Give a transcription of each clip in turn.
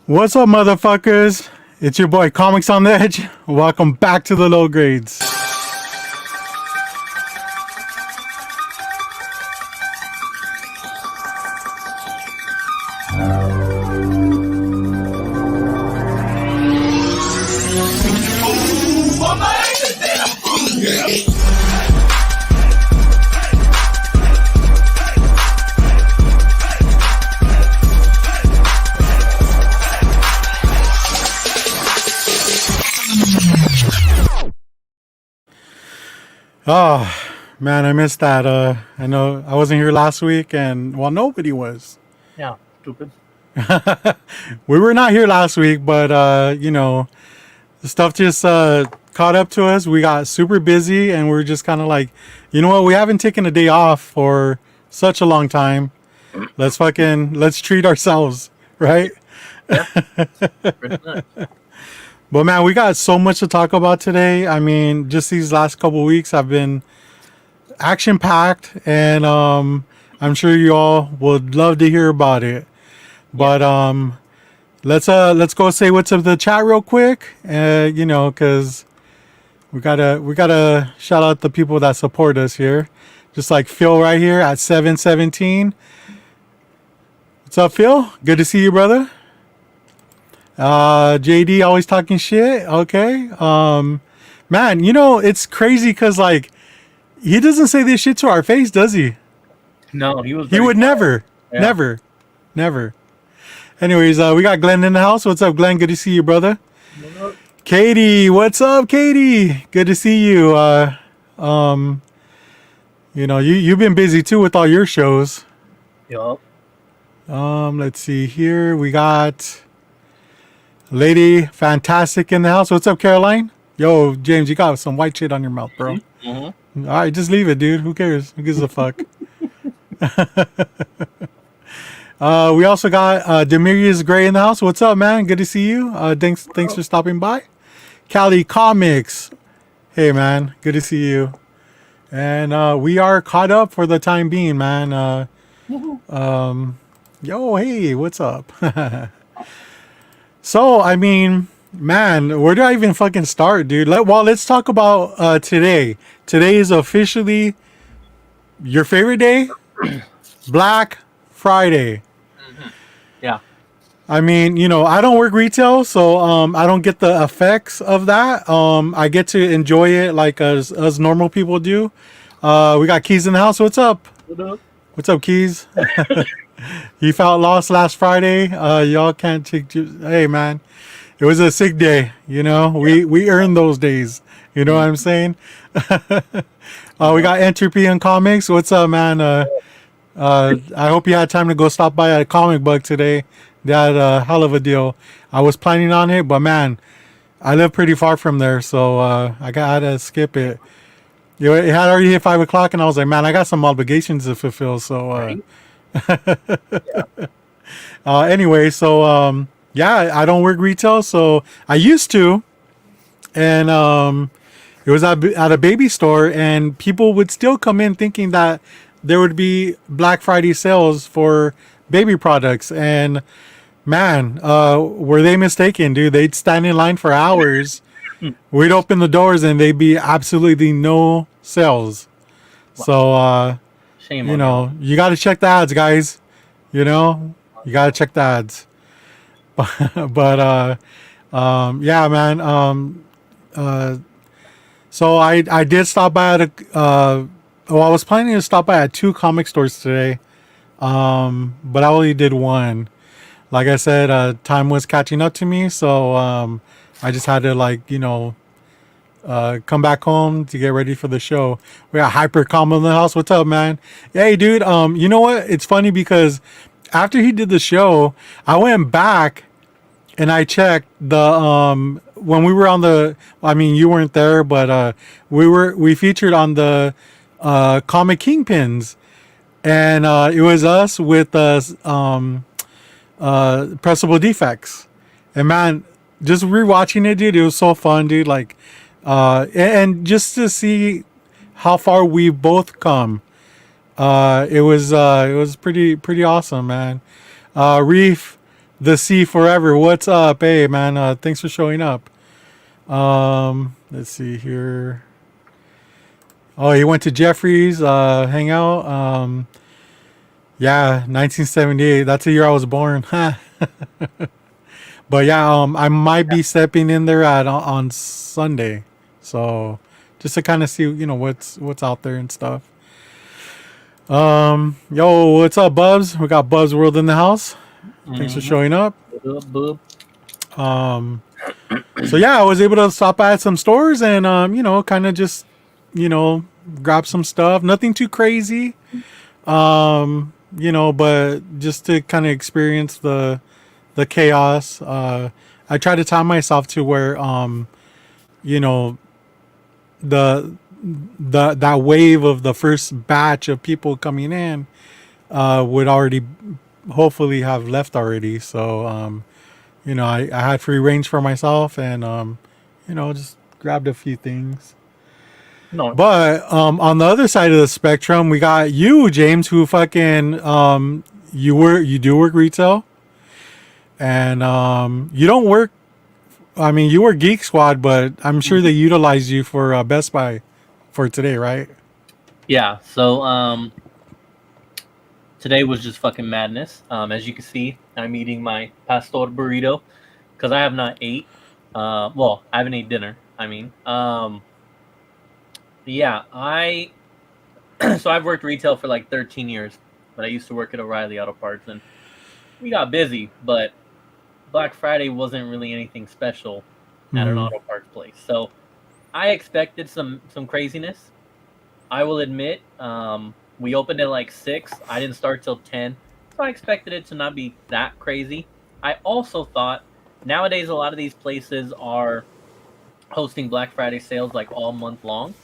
What's up, motherfuckers? It's your boy Comics on the Edge. Welcome back to the low grades. Oh, man, I missed that. I know I wasn't here last week, and well, nobody was. Yeah, stupid. We were not here last week, but the stuff just caught up to us. We got super busy, and we're just kind of like, you know what? We haven't taken a day off for such a long time. Let's treat ourselves, right? Yeah, pretty much. But man, we got so much to talk about today. I mean, just these last couple weeks have been action packed, and I'm sure you all would love to hear about it. But let's go say what's up to the chat real quick. Because we gotta shout out the people that support us here. Just like Phil right here at 717. What's up, Phil? Good to see you, brother. JD always talking shit. Okay. Man, it's crazy because like he doesn't say this shit to our face, does he? No, he would never, never. Anyways, we got Glenn in the house. What's up, Glenn? Good to see you, brother. Katie, what's up, Katie? Good to see you. You've been busy too with all your shows. Yup. Let's see here. We got Lady Fantastic in the house. What's up, Caroline? Yo, James, you got some white shit on your mouth, bro. Mm-hmm. All right, just leave it, dude. Who cares? Who gives a fuck? We also got Demirius Gray in the house. What's up, man? Good to see you. Thanks for stopping by. Cali Comics. Hey, man. Good to see you. And we are caught up for the time being, man. Yo, hey, what's up? So, I mean, man, where do I even fucking start, dude? Let's talk about today. Today is officially your favorite day, Black Friday. Mm-hmm. Yeah. I mean, I don't work retail, so I don't get the effects of that. I get to enjoy it like as normal people do. We got Keys in the house. What's up? What up? What's up, Keys? You felt lost last Friday. Y'all can't take. Hey, man, it was a sick day. We earned those days. You know what I'm saying? We got Entropy in Comics. What's up, man? I hope you had time to go stop by at a comic book today. They had a hell of a deal. I was planning on it, but man, I live pretty far from there, so I had to skip it. It had already hit 5 o'clock, and I was like, man, I got some obligations to fulfill. So, anyway, so I don't work retail, so I used to, and it was at a baby store, and people would still come in thinking that there would be Black Friday sales for baby products, and man, were they mistaken, dude? They'd stand in line for hours. We'd open the doors and they'd be absolutely no sales. So, Shame on you got to check the ads, guys. You got to check the ads. But yeah, man. So I did stop by at I was planning to stop by at 2 comic stores today. But I only did one. Like I said, time was catching up to me, so I just had to come back home to get ready for the show. We got Hyper Combo in the house. What's up, man? Hey, dude. You know what? It's funny because after he did the show, I went back and I checked the when we were on the. I mean, you weren't there, but we featured on the Comic Kingpins, and it was us with Pressable Defects, and man, just rewatching it, dude, it was so fun, dude. Like, and just to see how far we've both come, it was pretty awesome, man. Reef, the sea forever. What's up? Hey, man. Thanks for showing up. Let's see here. Oh, he went to Jeffrey's, hang out. Yeah, 1978. That's the year I was born. But yeah, I might be stepping in there at on Sunday, so just to kind of see, what's out there and stuff. Yo, what's up, Bubs? We got Bubs World in the house. Thanks for Mm-hmm. showing up. Boob. Um, so yeah, I was able to stop by at some stores and kind of just you know grab some stuff. Nothing too crazy. But just to kind of experience the chaos. I try to time myself to where you know the that wave of the first batch of people coming in would already hopefully have left already. So I had free range for myself and just grabbed a few things. No. But on the other side of the spectrum, we got you, James, who fucking you do work retail, and you don't work. I mean, you were Geek Squad, but I'm sure they utilized you for Best Buy for today, right? Yeah. So today was just fucking madness. As you can see, I'm eating my pastor burrito because I have not ate. Well, I haven't ate dinner. I mean, yeah. So I've worked retail for like 13 years, but I used to work at O'Reilly Auto Parts, and we got busy. But Black Friday wasn't really anything special at an Mm-hmm. auto parts place, so I expected some craziness. I will admit, we opened at like 6. I didn't start till 10, so I expected it to not be that crazy. I also thought nowadays a lot of these places are hosting Black Friday sales like all month long,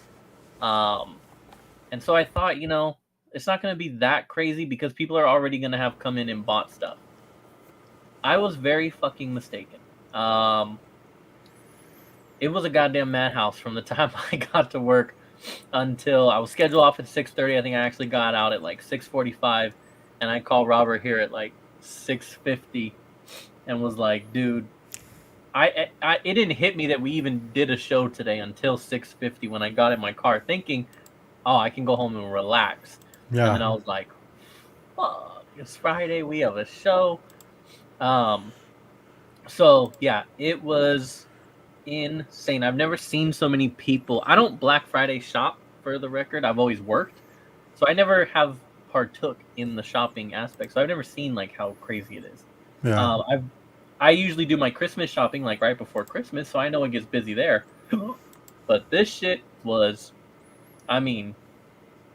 um, and so I thought, it's not going to be that crazy because people are already going to have come in and bought stuff. I was very fucking mistaken. Um, it was a goddamn madhouse from the time I got to work until I was scheduled off at 6:30. I think I actually got out at like 6:45, and I called Robert here at like 6:50 and was like, "Dude, it didn't hit me that we even did a show today until 6:50 when I got in my car, thinking, oh, I can go home and relax." And Yeah. then I was like, "Fuck, it's Friday. We have a show." Um, so yeah, it was insane. I've never seen so many people. I don't Black Friday shop, for the record. I've always worked, so I never have partook in the shopping aspect. So I've never seen like how crazy it is. Yeah. I usually do my Christmas shopping like right before Christmas, so I know it gets busy there. But this shit was, I mean,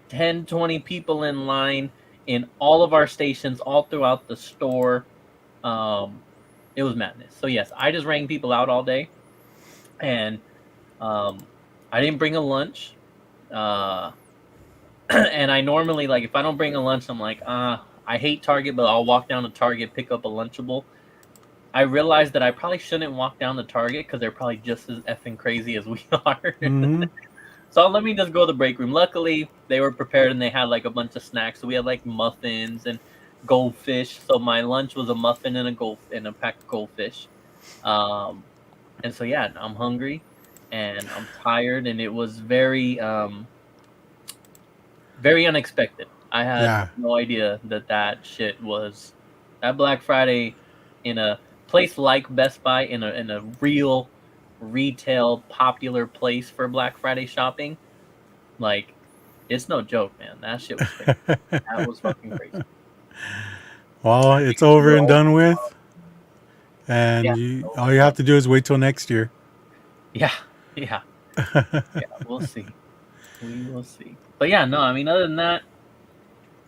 10, 20 people in line in all of our stations all throughout the store. Um, it was madness. So yes, I just rang people out all day, and um, I didn't bring a lunch. Uh, and I normally, like, if I don't bring a lunch, I'm like, I hate Target, but I'll walk down to Target, pick up a Lunchable. I realized that I probably shouldn't walk down to Target because they're probably just as effing crazy as we are. Mm-hmm. So let me just go to the break room. Luckily, they were prepared and they had like a bunch of snacks. So we had like muffins and goldfish. So my lunch was a muffin and a pack of goldfish. Um, and so yeah, I'm hungry and I'm tired, and it was very unexpected. I had Yeah. no idea that shit was that Black Friday in a place like Best Buy, in a real retail popular place for Black Friday shopping. Like, it's no joke, man. That shit was crazy. That was fucking crazy. Well, it's Because we over were and all done with, yeah, and you over all and you have done. to do is wait till next year. Yeah, yeah, yeah. We'll see. We will see. But yeah, no. I mean, other than that,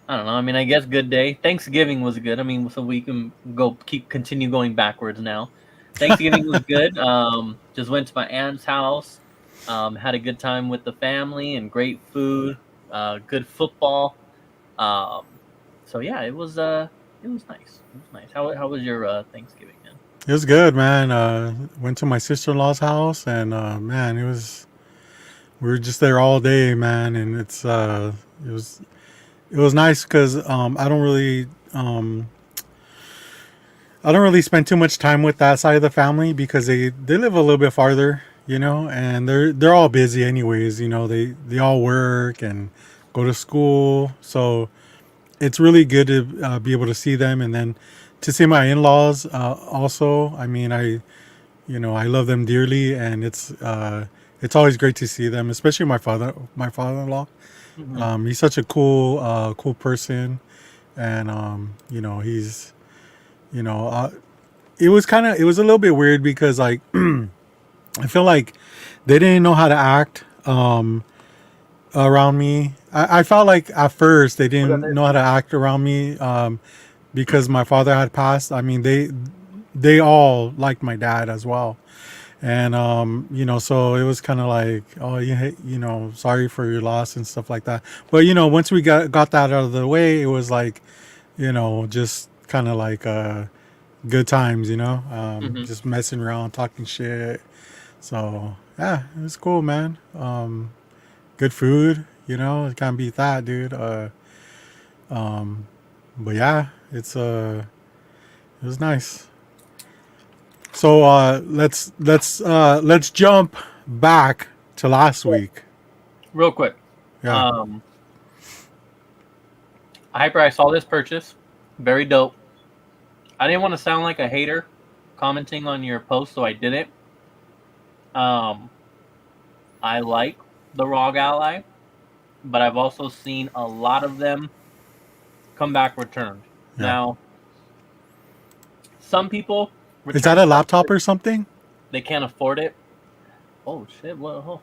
I don't know. I mean, I guess good day. Thanksgiving was good. I mean, so we can continue going backwards now. Thanksgiving was good. Just went to my aunt's house. Had a good time with the family and great food. Good football. Um, so yeah, it was nice. It was nice. How was your Thanksgiving, man? It was good, man. Went to my sister-in-law's house, and man, we were just there all day, man. And it was nice because I don't really I don't really spend too much time with that side of the family because they live a little bit farther, you know, and they're all busy anyways. You know, they all work and go to school, so it's really good to be able to see them, and then to see my in-laws also. I mean, I love them dearly, and it's always great to see them, especially my father-in-law. Hmm. He's such a cool person, and he's you know it was a little bit weird because like I feel like they didn't know how to act around me. I felt like at first they didn't know how to act around me because my father had passed. I mean, they all liked my dad as well, and so it was kind of like, oh, sorry for your loss and stuff like that. But once we got that out of the way, it was like, just kind of like good times, Hmm. just messing around, talking shit. So yeah, it was cool, man. Good food, it can't beat that, dude. But yeah, it was nice. So let's jump back to last week. Real quick. Yeah. Um, Hyper, I saw this purchase. Very dope. I didn't want to sound like a hater commenting on your post, so I didn't. Um, I like the ROG Ally, but I've also seen a lot of them come back returned. Yeah. Now, some people Is that return a stuff laptop because or something? they can't afford it. Oh shit! Whoa.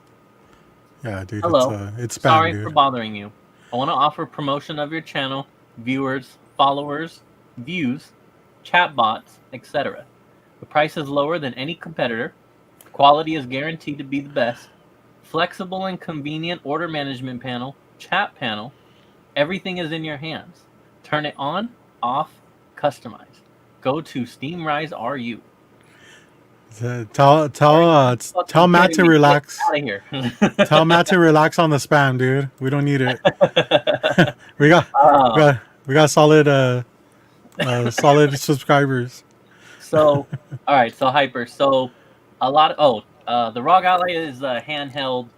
Yeah, dude. Hello. It's spam, Sorry for dude. bothering you. I want to offer promotion of your channel, viewers, followers, views, chatbots, etc. The price is lower than any competitor. Quality is guaranteed to be the best. Flexible and convenient order management panel, chat panel. Everything is in your hands. Turn it on, off, customize. Go to Steamrise RU. Are you Tell fucking Matt kidding to me? Get relax. out of here. Tell Matt to relax on the spam, dude. We don't need it. we got we um, got we got solid subscribers. So, all right. So hyper. So, a lot of the ROG Ally is a handheld.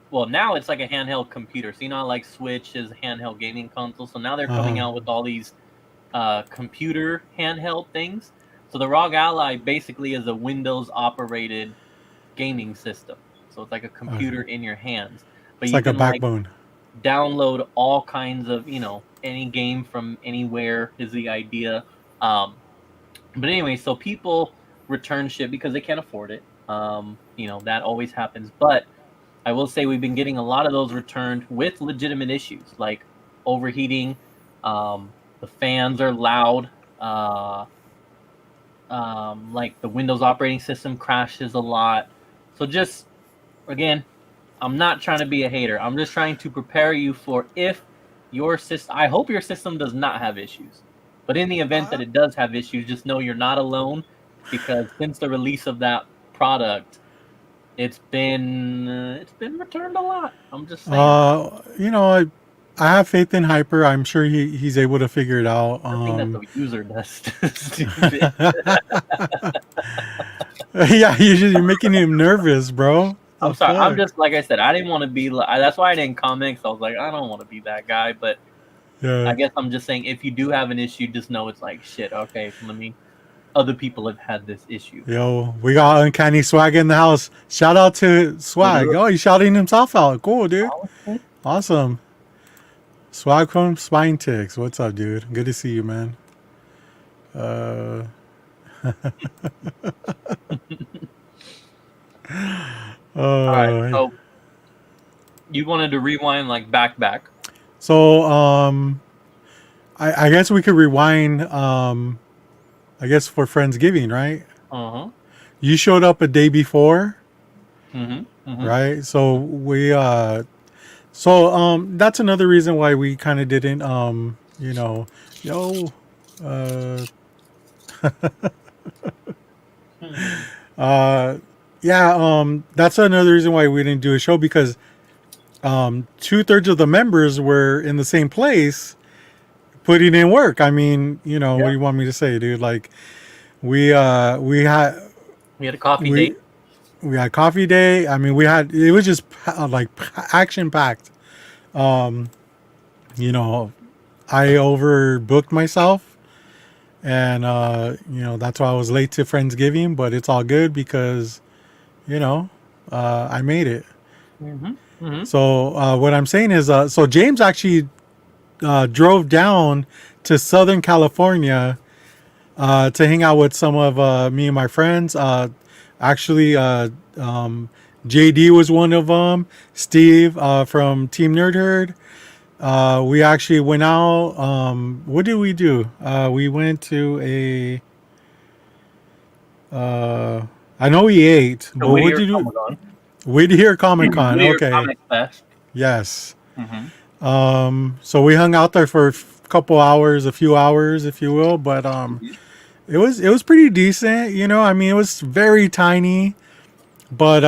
Well, now it's like a handheld computer. So like Switch is a handheld gaming console. So now they're coming Uh-huh. out with all these computer handheld things. So the ROG Ally basically is a Windows operated gaming system. So it's like a Uh, computer in your hands, but it's you like a can like backbone. download all kinds of any game from anywhere is the idea. But anyway, so people return shit because they can't afford it. That always happens. But I will say we've been getting a lot of those returned with legitimate issues like overheating. The fans are loud. Like the Windows operating system crashes a lot. So just again, I'm not trying to be a hater. I'm just trying to prepare you for if your system. I hope your system does not have issues, but in the event that it does have issues, just know you're not alone. Because since the release of that product, it's been returned a lot. I'm just saying. I have faith in Hyper. I'm sure he's able to figure it out. I think that the user does. Stupid. Yeah, you're making him nervous, bro. The I'm sorry. I'm fuck? just like I said. I didn't want to be. That's why I didn't comment. 'Cause I was like, I don't want to be that guy. But I Yeah. guess I'm just saying, if you do have an issue, just know it's like shit. Okay, let me. Other people have had this issue. Yo, we got Uncanny Swag in the house. Shout out to What Swag. Oh, he's shouting himself out. Cool, dude. up? Awesome. Swag from Spine Ticks. What's up, dude? Good to see you, man. Uh, All right. uh, So you wanted to rewind like back. so, I guess we could rewind, I guess for Friendsgiving, right? Uh huh. You showed up a day before, Mhm. Mhm. right? That's another reason why we kind of didn't, yo, uh, uh, yeah, that's another reason why we didn't do a show because, 2/3 of the members were in the same place putting in work. I mean, what Yeah. do you want me to say, dude? Like, We had We had a coffee we date. we had coffee day. I mean, we had it was just like action packed. Um, you know, I overbooked myself, and that's why I was late to Friendsgiving. But it's all good because you know I made it. Mm-hmm. Mm-hmm. So what I'm saying is, so James actually drove down to Southern California to hang out with some of me and my friends. Actually, JD was one of them. Steve from Team Nerd Herd. We actually went out. What did we do? We went to a. I know we ate, The but what Whittier did you? Comic Con. Whittier Comic Con. Whittier Okay. Comic Fest. Yes. Mm-hmm. So we hung out there for a couple hours, a few hours, if you will. But it was pretty decent. I mean, it was very tiny. But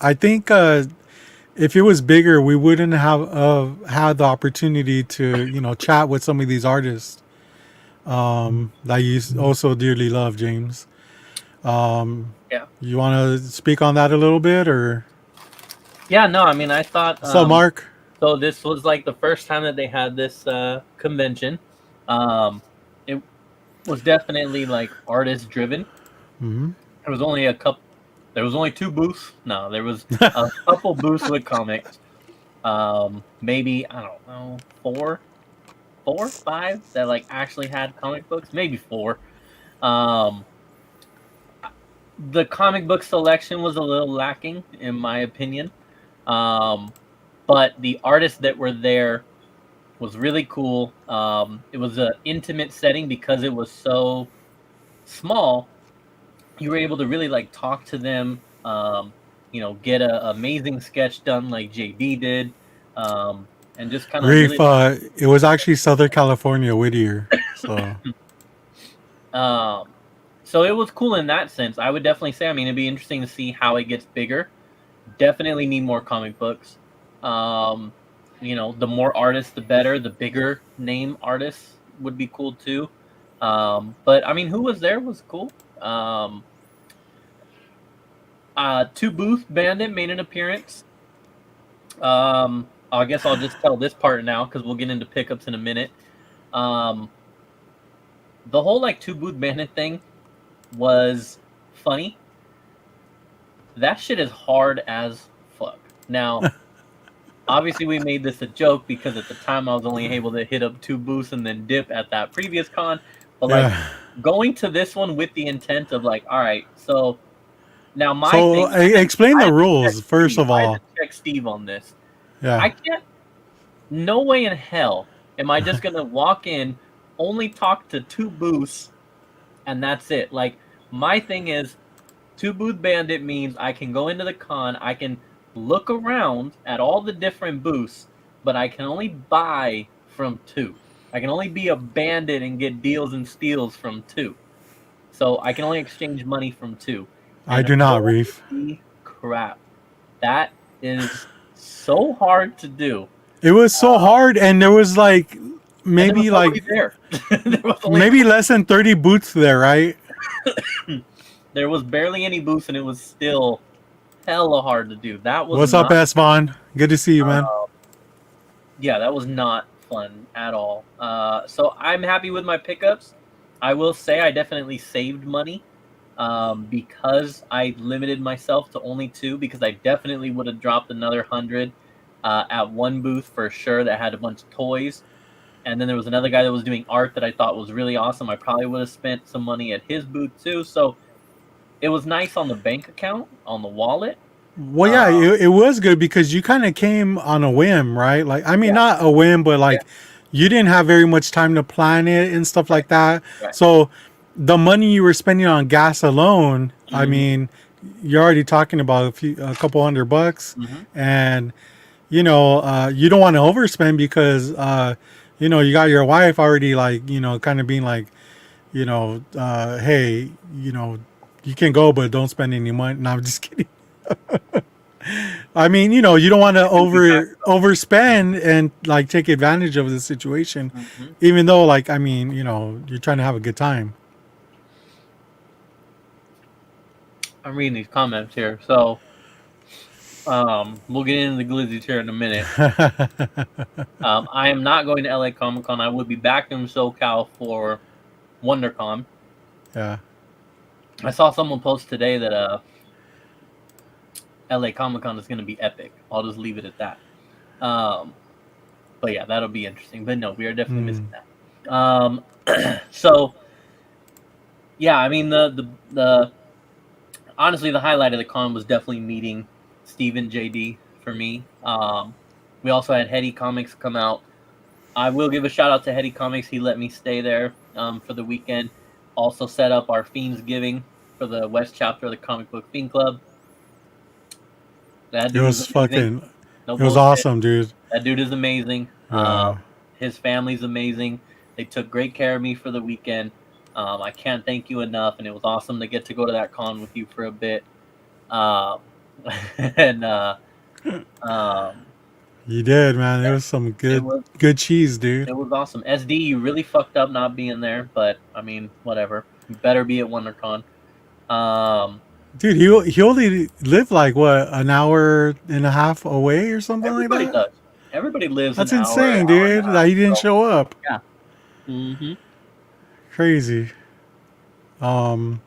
I think if it was bigger, we wouldn't have had the opportunity to chat with some of these artists that you also dearly love, James. Yeah. You want to speak on that a little bit, or Yeah. No, I mean, I thought. so, Mark? So this was like the first time that they had this convention. It was definitely like artist driven. Hmm. There was only a couple. There was only two booths. No, there was a couple booths with comics. Maybe I don't know, four, five that like actually had comic books. Maybe four. Um, the comic book selection was a little lacking, in my opinion. Um, but the artists that were there was really cool. It was an intimate setting because it was so small. You were able to really like talk to them. Get an amazing sketch done like JB did, and just kind of really. Reef, it was actually Southern California, Whittier. So Um, so it was cool in that sense. I would definitely say. I mean, it'd be interesting to see how it gets bigger. Definitely need more comic books. Um, the more artists, the better. The bigger name artists would be cool too. But I mean, who was there was cool. Two Booth Bandit made an appearance. I guess I'll just tell this part now because we'll get into pickups in a minute. Um, the whole like Two Booth Bandit thing was funny. That shit is hard as fuck. Now, obviously, we made this a joke because at the time I was only able to hit up two booths and then dip at that previous con. But like yeah. going to this one with the intent of like, all right, so now my So thing, explain I the had to check rules first Steve. of I had to all. check Steve on this. I Yeah. can't. No way in hell am I just gonna walk in, only talk to two booths, and that's it. Like my thing is, two booth bandit means I can go into the con, I can look around at all the different booths, but I can only buy from two. I can only be a bandit and get deals and steals from two. So I can only exchange money from two. I And do not, Reef. holy crap, that is so hard to do. It was so hard, and there was like And there was maybe nobody like there. There was only maybe less than 30 booths there, right? there was barely any booths, and it was still hella hard to do. That was What's up, not. S Vaughn? Good to see you, man. Yeah, that was not fun at all. So I'm happy with my pickups. I will say I definitely saved money because I limited myself to only two. Because I definitely would have dropped another 100 at one booth for sure that had a bunch of toys. And then there was another guy that was doing art that I thought was really awesome. I probably would have spent some money at his booth too. So it was nice on the bank account, on the wallet. Well, yeah, it was good because you kind of came on a whim, right? Like, I mean, Yeah, not a whim, but yeah, like you didn't have very much time to plan it and stuff right, like that. right. So the money you were spending on gas alone, I Mm-hmm, mean, you're already talking about a couple $100, mm-hmm. and you don't want to overspend because you got your wife already like kind of being like hey, you can go, but don't spend any money. No, I'm just kidding. I mean, you don't want to overspend and like take advantage of the situation, Mm-hmm. even though like I mean, you're trying to have a good time. I'm reading these comments here. So, we'll get into the glizzies here in a minute. I am not going to LA Comic Con. I will be back in SoCal for WonderCon. Yeah. I saw someone post today that LA Comic Con is going to be epic. I'll just leave it at that. But yeah, that'll be interesting. But no, we are definitely missing that. So yeah, I mean the honestly the highlight of the con was definitely meeting Steve and JD for me. We also had Hetty Comics come out. I will give a shout out to Hetty Comics. He let me stay there for the weekend. Also set up our Fiends Giving for the West chapter of the Comic Book Fiend Club. That It dude was is amazing. fucking. No It was bullshit. awesome, dude. That dude is amazing. Yeah. His family's amazing. They took great care of me for the weekend. I can't thank you enough, and it was awesome to get to go to that con with you for a bit. And You did, man. It was some good cheese, dude. it was awesome. SD, you really fucked up not being there, but I mean, whatever. You better be at WonderCon. Dude, he only lived like what, an hour and a half away or something like Everybody that. does. Everybody lives That's an insane, hour dude. and a half, That he didn't so, show up. yeah. Mm-hmm. Crazy. Go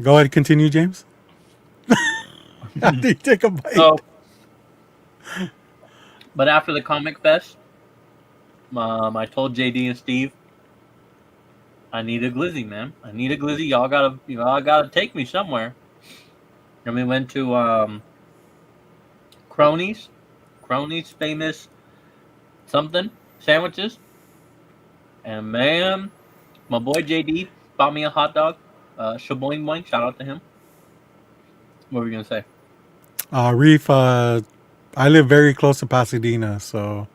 ahead, continue, James. After you take a bite. So, but after the Comic Fest, I told JD and Steve, I need a glizzy, man. I need a glizzy. Y'all gotta take me somewhere. And we went to Cronies famous something sandwiches. And man, my boy JD bought me a hot dog. Shaboing Boing, shout out to him. What were you gonna say? Reef, I live very close to Pasadena, so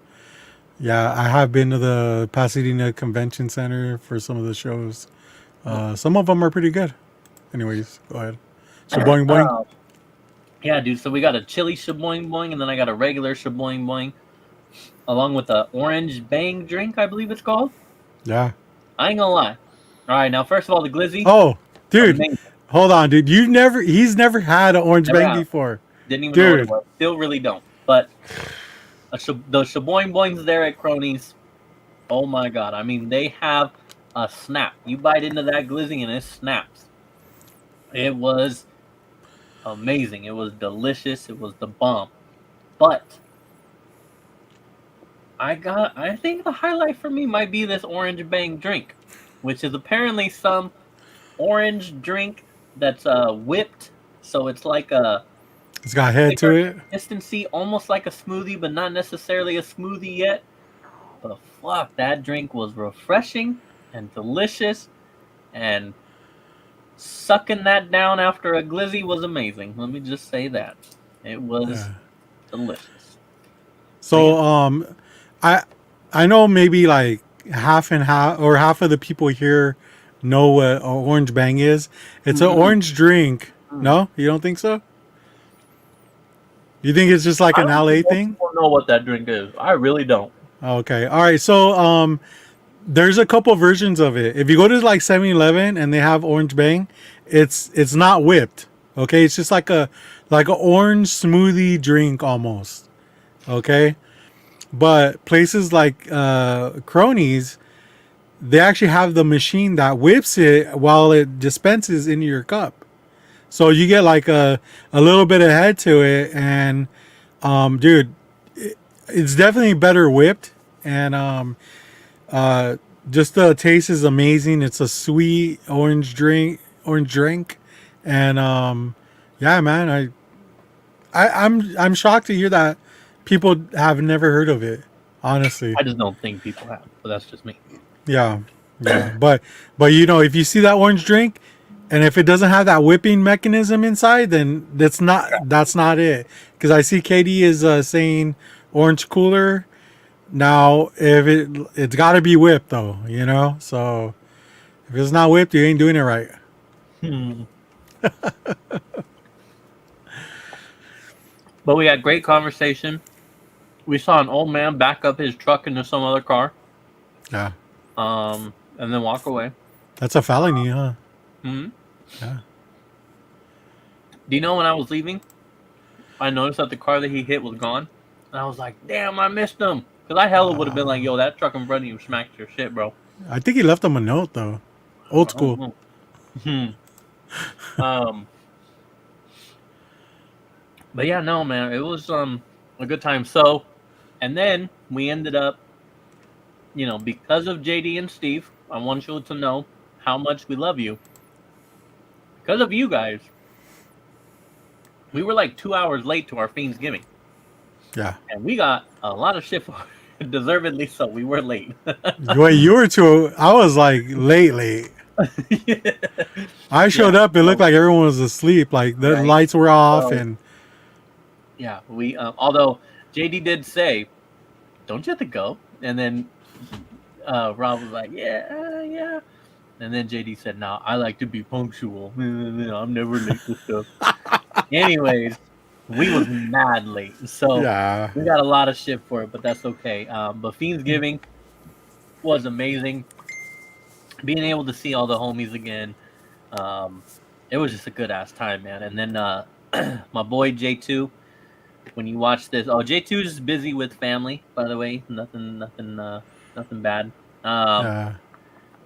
yeah, I have been to the Pasadena Convention Center for some of the shows. Some of them are pretty good. Anyways, go ahead. Shaboing boing. Yeah, dude. So we got a chili Shaboing Boing, and then I got a regular Shaboing Boing, along with the orange bang drink, I believe it's called. Yeah. I ain't gonna lie. All right, now first of all, the glizzy. Oh, dude, amazing. hold on, dude. He's never had an orange bang before. Didn't even know what it was. Still really don't. But the Shaboing Boings there at Cronies, oh my god. I mean, they have a snap. You bite into that glizzy and it snaps. It was amazing. It was delicious. It was the bomb. But I think the highlight for me might be this orange bang drink, which is apparently some orange drink that's whipped. So it's like it's got head to it. Consistency, almost like a smoothie, but not necessarily a smoothie yet. But fuck, that drink was refreshing and delicious, and sucking that down after a glizzy was amazing. Let me just say that. It was delicious. So I know maybe like half and half, or half of the people here know what an orange bang is. It's an orange drink. No, you don't think so? You think it's just like an LA thing? I don't know what that drink is. I really don't. Okay. All right. So there's a couple versions of it. If you go to like 7-Eleven and they have orange bang, it's not whipped. Okay, it's just like a orange smoothie drink almost. Okay, but places like Cronies, they actually have the machine that whips it while it dispenses into your cup. So you get like a little bit of head to it, and dude, it's definitely better whipped, and just the taste is amazing. It's a sweet orange drink, and yeah, man, I'm shocked to hear that people have never heard of it. Honestly, I just don't think people have, but that's just me. Yeah, but you know, if you see that orange drink, and if it doesn't have that whipping mechanism inside, then that's not it. Because I see Katie is saying orange cooler. Now, if it's got to be whipped though, you know. So if it's not whipped, you ain't doing it right. But we had great conversation. We saw an old man back up his truck into some other car. Yeah. And then walk away. That's a felony, huh? Mm-hmm. Yeah. Do you know when I was leaving, I noticed that the car that he hit was gone, and I was like, "Damn, I missed him." Because I hella would have been like, "Yo, that truck in front of you smacked your shit, bro." I think he left him a note though. Old I don't school. know. um, but yeah, no, man, it was a good time. So, and then we ended up, because of JD and Steve. I want you to know how much we love you. Because of you guys, we were like 2 hours late to our Fiendsgiving. Yeah. And we got a lot of shit for it. Deservedly so. We were late. Wait, you were too. I was like late. I showed Yeah. up. It looked like everyone was asleep. Like the Right. lights were off, So and yeah, we although JD did say, "Don't you have to go?" And then Rob was like, "Yeah, yeah." And then JD said, "No, I like to be punctual. I'm never late to stuff." Anyways, we was mad late, so yeah, we got a lot of shit for it, but that's okay. But Fiendsgiving was amazing. Being able to see all the homies again, it was just a good ass time, man. And then my boy J2, when you watch this, J2 is just busy with family, by the way. Nothing bad. Um, yeah.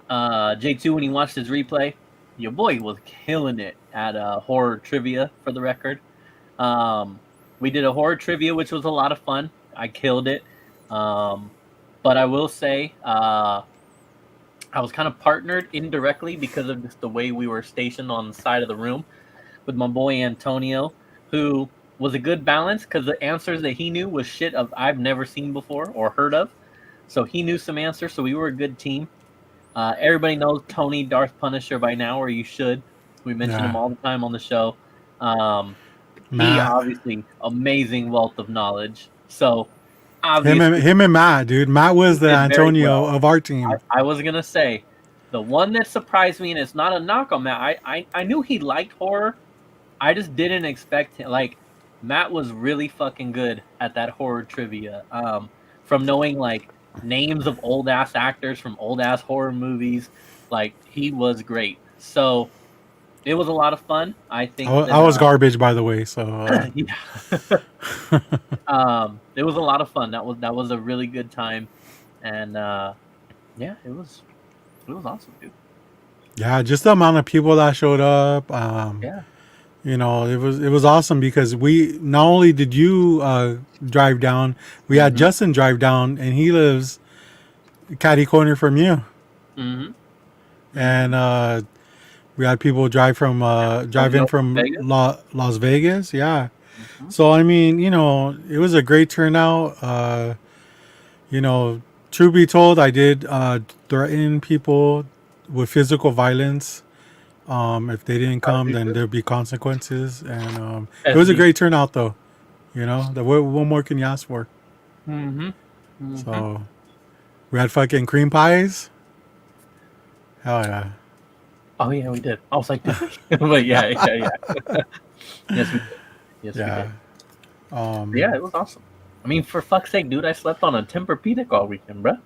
J2, when he watched his replay, your boy was killing it at horror trivia. For the record, we did a horror trivia, which was a lot of fun. I killed it. But I will say, I was kind of partnered indirectly because of just the way we were stationed on the side of the room with my boy Antonio, who was a good balance because the answers that he knew was shit of I've never seen before or heard of. So he knew some answers, so we were a good team. Everybody knows Tony Darth Punisher by now, or you should. We mention him Yeah. all the time on the show. He Matt, obviously amazing wealth of knowledge. So him and obviously him and Matt, dude. Matt he was the did very Antonio well. of our team. I was gonna say the one that surprised me, and it's not a knock on Matt. I knew he liked horror. I just didn't expect him. Like Matt was really fucking good at that horror trivia. From knowing like names of old ass actors from old ass horror movies, like he was great. So it was a lot of fun. I think I was garbage, by the way. So yeah. It was a lot of fun. That was a really good time, and yeah, it was awesome, dude. yeah, just the amount of people that showed up. Yeah. It was awesome because we not only did you drive down, we had Mm-hmm. Justin drive down, and he lives catty corner from you, Mm-hmm. Mm-hmm. and we had people drive in From from Vegas. Las Vegas. Yeah. Mm-hmm. So I mean, it was a great turnout. You know, truth be told, I did threaten people with physical violence. If they didn't As come, you then should. there'd be consequences. And it As was a you great should. turnout, though. What more can you ask for? Mm-hmm. Mm-hmm. So we had fucking cream pies. Hell yeah. Oh yeah, we did. I was like, did we? But yeah, yeah, yeah. Yes, we did. Yes, we did. Yeah. But yeah, Um, it was awesome. I mean, for fuck's sake, dude, I slept on a Tempur-Pedic all weekend, bruh.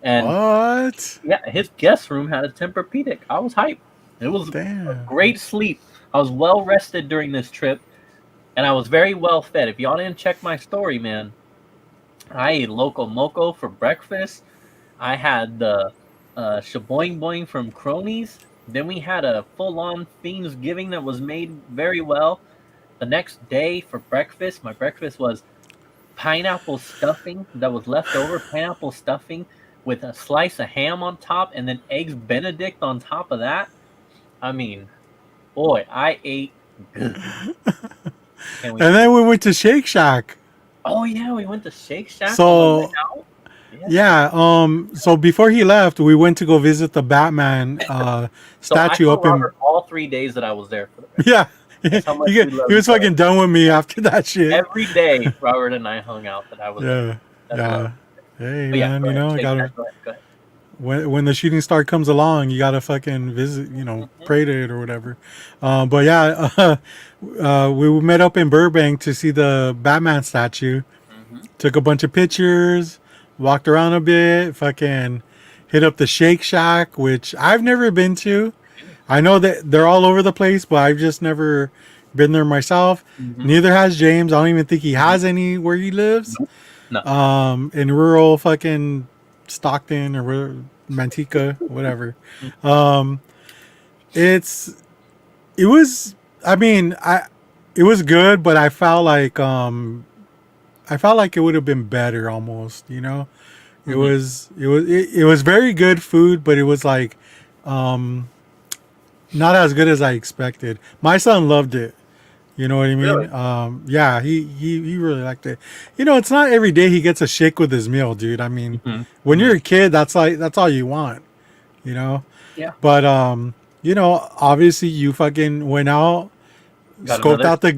And what? yeah, his guest room had a Tempur-Pedic. I was hyped. It was a Damn. great sleep. I was well rested during this trip, and I was very well fed. If y'all didn't check my story, man, I ate loco moco for breakfast. I had the shaboing boing from Cronies. Then we had a full-on Fiendsgiving that was made very well. The next day for breakfast, my breakfast was pineapple stuffing that was left over, pineapple stuffing with a slice of ham on top, and then eggs Benedict on top of that. I mean, boy, I ate good. Can we? And then we went to Shake Shack. Oh yeah, we went to Shake Shack on the way So out. Yeah. yeah. So before he left, we went to go visit the Batman So I statue told up in. Robert all 3 days that I was there for the record. Yeah. That's how much we He love was each other. fucking done with me after that shit. Every day, Robert and I hung out that I was there. Yeah. That's love. Yeah. Hey But yeah, man, go ahead. I Shake gotta Shack. Go ahead. Go ahead. when the shooting star comes along, you gotta fucking visit, Mm-hmm. pray to it or whatever. But yeah, we met up in Burbank to see the Batman statue. Mm-hmm. Took a bunch of pictures, walked around a bit, fucking hit up the Shake Shack, which I've never been to. I know that they're all over the place, but I've just never been there myself. Mm-hmm. Neither has James. I don't even think he has any where he lives. No. In rural fucking Stockton or Manteca, whatever. Um, it was. I mean, it was good, but I felt like it would have been better almost. You know, it was very good food, but it was like, not as good as I expected. My son loved it. You know what I mean? Really? Yeah, he really liked it. You know, it's not every day he gets a shake with his meal, dude. I mean, when you're a kid, that's all you want, you know. Yeah. But you know, obviously you fucking went out, Got scoped another. out the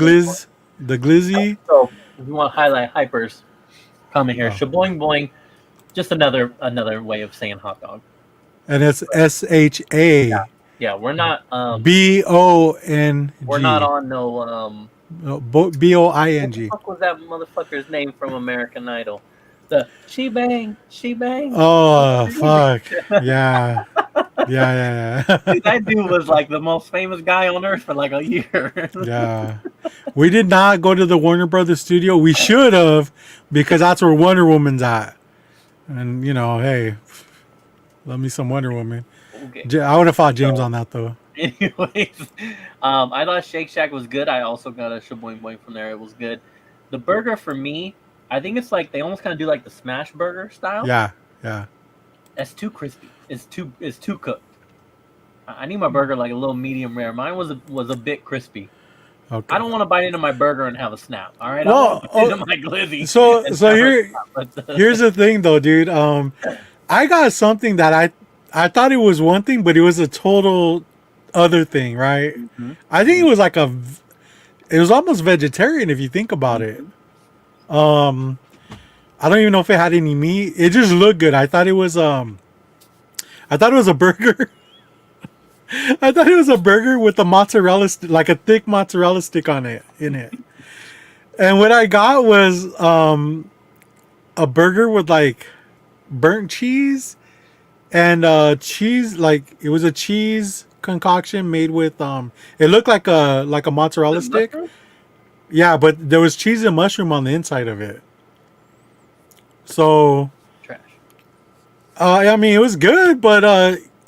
glizzy. So if you want to highlight hypers, comment here. Oh. Shaboing boing. Just another way of saying hot dog. And it's SHA Yeah, we're not BONG. we're not on no BOING. what the fuck was that motherfucker's name from American Idol? The she bang. Oh fuck. Yeah. Yeah. That dude was like the most famous guy on earth for like a year. Yeah. We did not go to the Warner Brothers studio. We should have, because that's where Wonder Woman's at. And, you know, hey, love me some Wonder Woman. Okay. I would have fought James on that, though. Anyways, I thought Shake Shack was good. I also got a shaboing boing from there. It was good. The burger for me, I think it's like they almost kind of do like the smash burger style. Yeah. That's too crispy. It's too cooked. I need my burger like a little medium rare. Mine was a bit crispy. Okay. I don't want to bite into my burger and have a snap. All right. Well, I want to bite into my glizzy. So and here's the thing, though, dude. I got something that I thought it was one thing, but it was a total other thing, right? I think it was like it was almost vegetarian if you think about it. I don't even know if it had any meat. It just looked good. I thought it was a burger. I thought it was a burger with a mozzarella, like a thick mozzarella stick in it. And what I got was a burger with like burnt cheese and cheese, like it was a cheese concoction made with it looked like a mozzarella stick. mushroom? Yeah, but there was cheese and mushroom on the inside of it. So Trash. I mean, it was good, but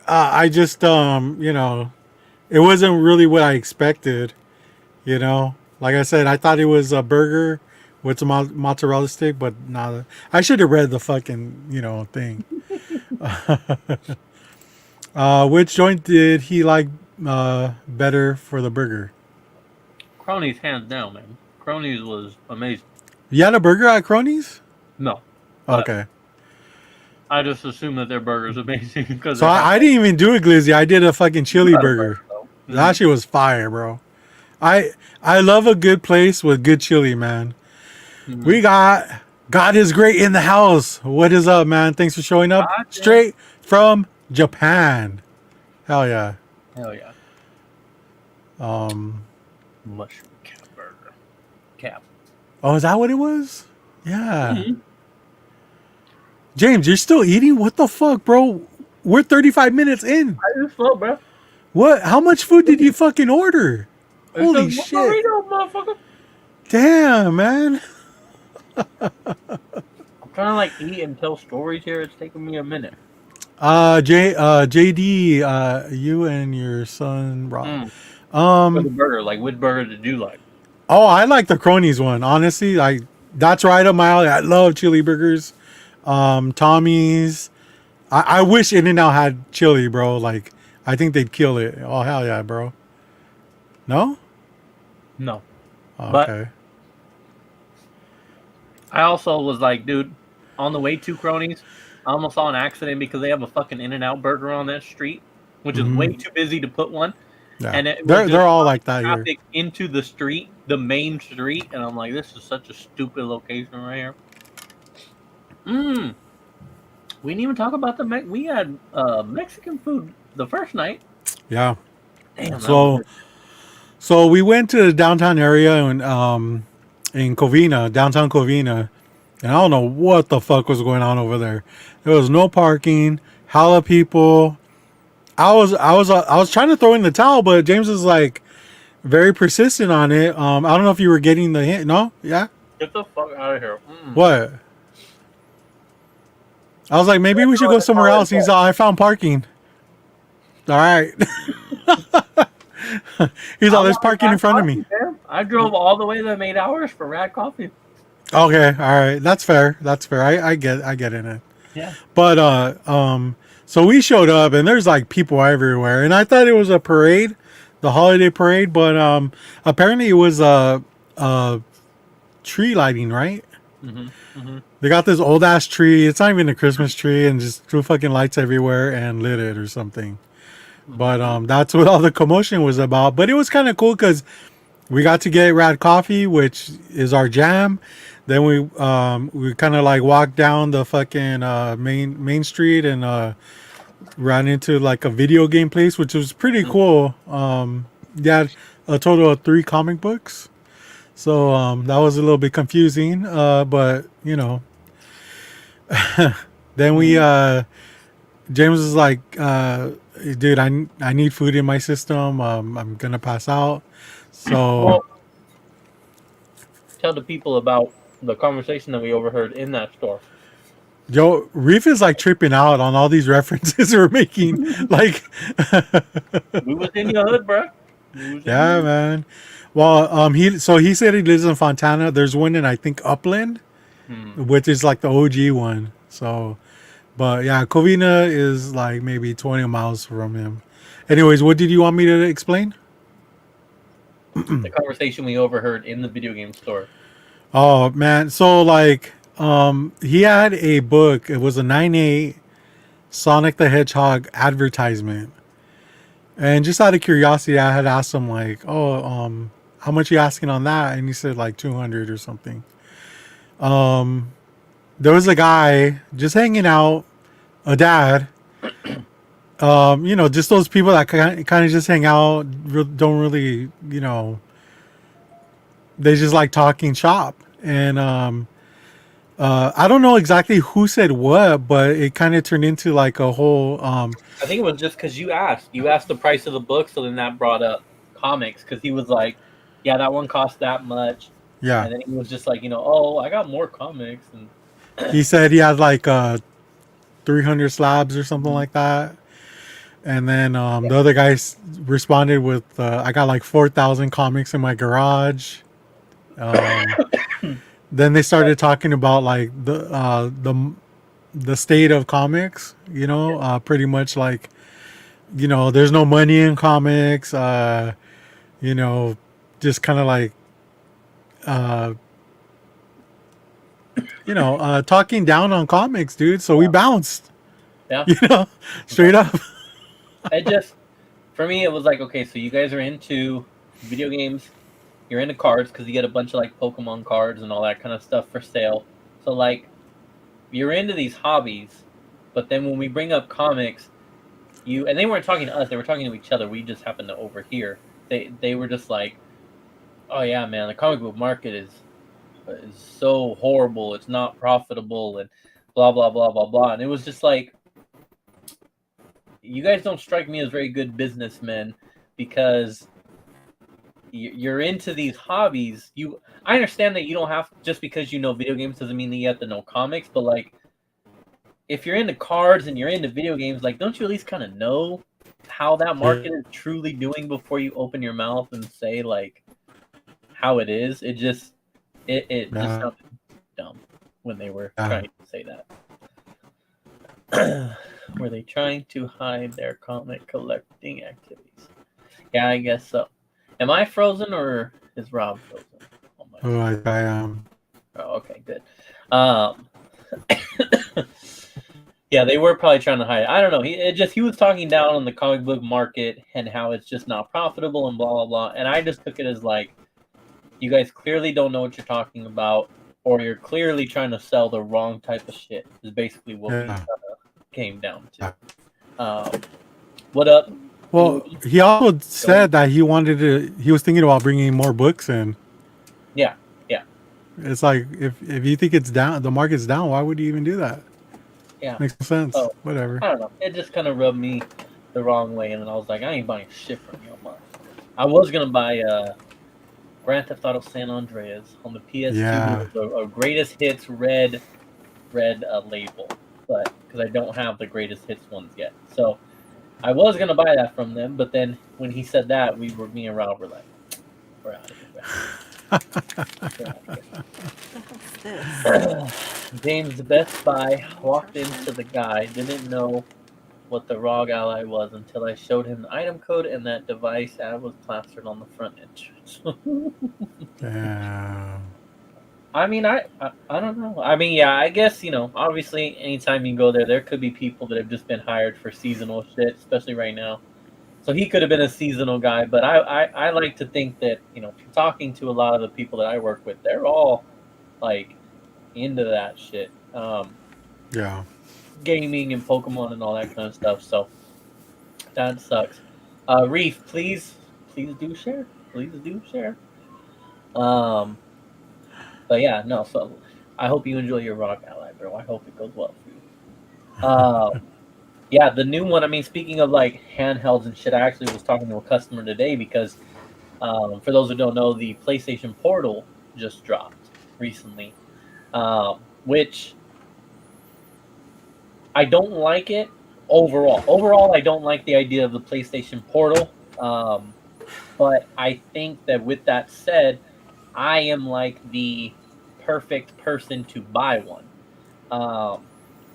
I just you know, it wasn't really what I expected. You know, like I said, I thought it was a burger with some mozzarella stick, but nah. I should have read the fucking thing. Which joint did he like better for the burger? Cronies, hands down, man. Cronies was amazing. You had a burger at Cronies? No. But Okay. I just assume that their burger's amazing because So I didn't even do a glizzy. I did a fucking chili burger. though. That shit was fire, bro. I love a good place with good chili, man. We got God is great in the house. What is up, man? Thanks for showing up. Gotcha. Straight from Japan. Hell yeah. Hell yeah. Mushroom cap burger. Cap. Oh, is that what it was? Yeah. James, you're still eating? What the fuck, bro? We're 35 minutes in. I just slow, bro. What? How much food did you fucking order? Holy It's a shit. burrito, motherfucker. Damn, man. I'm trying to like eat and tell stories here. It's taking me a minute. JD, you and your son Rob. For the burger, like which burger did you like? Oh, I like the Cronies one. Honestly, that's right up my alley. I love chili burgers. Tommy's. I wish In-N-Out had chili, bro. Like, I think they'd kill it. Oh, hell yeah, bro. No? No. Oh, But- okay. I also was like, dude, on the way to Cronies, I almost saw an accident because they have a fucking In-N-Out burger on that street, which is way too busy to put one. Yeah. And it was they're just all like that here. traffic into the street, the main street, and I'm like, this is such a stupid location right here. We didn't even talk about we had Mexican food the first night. Yeah. Damn. So we went to the downtown area in Covina, downtown Covina, and I don't know what the fuck was going on over there. There was no parking, hella people. I was trying to throw in the towel, but James was like very persistent on it. I don't know if you were getting the hint. No, yeah. Get the fuck out of here. What? I was like, maybe we should go somewhere else. He's all, I found parking. All right. He's all, there's parking in front of me. Man. I drove all the way to 8 hours for Rad Coffee. Okay, all right, that's fair. That's fair. I get in it. Yeah. But so we showed up and there's like people everywhere, and I thought it was a parade, the holiday parade, but apparently it was tree lighting, right? They got this old ass tree. It's not even a Christmas tree, and just threw fucking lights everywhere and lit it or something. But that's what all the commotion was about. But it was kind of cool because we got to get Rad Coffee, which is our jam. Then we kind of like walked down the fucking main street and ran into like a video game place, which was pretty cool. They had a total of 3 comic books, so that was a little bit confusing. But you know, then we James was like, "Dude, I need food in my system. I'm gonna pass out." So. Well, tell the people about the conversation that we overheard in that store. Yo, Reef is like tripping out on all these references we're making. Like, We was in your hood, bro. yeah, man. Well, he said he lives in Fontana. There's one in I think Upland, which is like the OG one. So, but yeah, Covina is like maybe 20 miles from him. Anyways, what did you want me to explain? The conversation we overheard in the video game store. Oh man, so like he had a book. It was a 9/8 Sonic the Hedgehog advertisement. And just out of curiosity, I had asked him like, "Oh, how much you asking on that?" And he said like 200 or something. There was a guy just hanging out, a dad. You know, just those people that kind of just hang out, don't really, you know, they just like talking shop. And I don't know exactly who said what, but it kind of turned into like a whole. I think it was just because you asked the price of the book, so then that brought up comics because he was like, "Yeah, that one cost that much." Yeah. And then he was just like, you know, "Oh, I got more comics." And he said he had like 300 slabs or something like that. And then the other guy responded with, "I got like 4,000 comics in my garage." Then they started talking about like the state of comics. You know, pretty much like, you know, there's no money in comics. You know, just kind of like, you know, talking down on comics, dude. So we bounced. Yeah. You know, straight up. It just, for me, it was like, okay, so you guys are into video games, you're into cards because you get a bunch of like Pokemon cards and all that kind of stuff for sale. So like, you're into these hobbies, but then when we bring up comics, and they weren't talking to us, they were talking to each other. We just happened to overhear. They were just like, "Oh yeah, man, the comic book market is so horrible. It's not profitable and blah blah blah blah blah." And it was just like, you guys don't strike me as very good businessmen because you're into these hobbies. I understand that you don't have, just because you know video games doesn't mean that you have to know comics, but like, if you're into cards and you're into video games, like, don't you at least kind of know how that market is truly doing before you open your mouth and say like how it is? It just sounded dumb when they were trying to say that. Were they trying to hide their comic collecting activities? Yeah, I guess so. Am I frozen or is Rob frozen? Oh, I am. Oh, okay, good. Yeah, they were probably trying to hide it. I don't know. He was talking down on the comic book market and how it's just not profitable and blah blah blah. And I just took it as like, you guys clearly don't know what you're talking about, or you're clearly trying to sell the wrong type of shit. Is basically what we came down to. What up? Well, he also said that he was thinking about bringing more books in. Yeah. It's like, if you think it's down, the market's down, why would you even do that? Yeah. Makes no sense. So, whatever. I don't know. It just kind of rubbed me the wrong way, and then I was like, I ain't buying shit from you. I was gonna buy Grand Theft Auto San Andreas on the PS2 Yeah. with a greatest hits red label, but because I don't have the greatest hits ones yet, so I was gonna buy that from them. But then when he said that, me and Rob were like, we're out of here. We're out of What's this? here. James, the Best Buy walked into the guy, didn't know what the ROG Ally was until I showed him the item code and that device ad was plastered on the front entrance. Yeah. I mean, I don't know. I mean, yeah, I guess, obviously, anytime you go there could be people that have just been hired for seasonal shit, especially right now. So he could have been a seasonal guy, but I like to think that, if you're talking to a lot of the people that I work with, they're all, like, into that shit. Yeah. Gaming and Pokemon and all that kind of stuff, so that sucks. Reef, please do share. Please do share. But yeah, no, so I hope you enjoy your ROG Ally, bro. I hope it goes well for you. Yeah, the new one, I mean, speaking of like handhelds and shit, I actually was talking to a customer today because for those who don't know, the PlayStation Portal just dropped recently, which I don't like it overall. Overall, I don't like the idea of the PlayStation Portal. But I think that with that said, I am like the perfect person to buy one.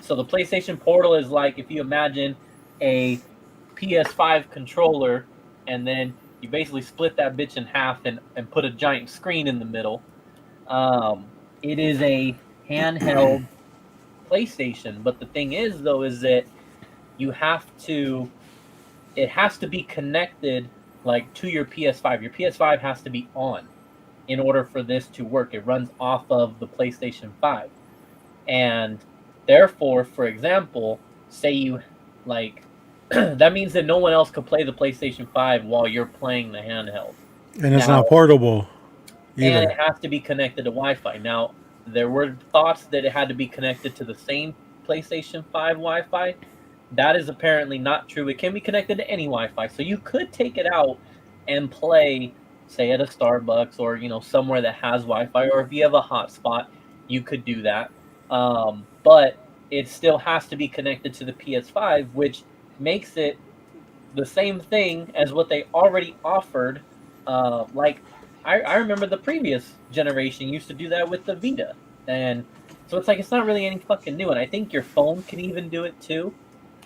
So the PlayStation Portal is like if you imagine a PS5 controller and then you basically split that bitch in half and put a giant screen in the middle. It is a handheld PlayStation, but the thing is though is that you have to it has to be connected like to your PS5. Your PS5 has to be on in order for this to work. It runs off of the PlayStation 5. And therefore, for example, say you like that means that no one else could play the PlayStation 5 while you're playing the handheld. And it's Now, not portable and it either. has to be connected to Wi-Fi. Now, there were thoughts that it had to be connected to the same PlayStation 5 Wi-Fi. That is apparently not true. It can be connected to any Wi-Fi. So you could take it out and play, say, at a Starbucks or, somewhere that has Wi-Fi, or if you have a hotspot, you could do that. But it still has to be connected to the PS5, which makes it the same thing as what they already offered. Like, I remember the previous generation used to do that with the Vita. And so it's like, it's not really any fucking new. And I think your phone can even do it too.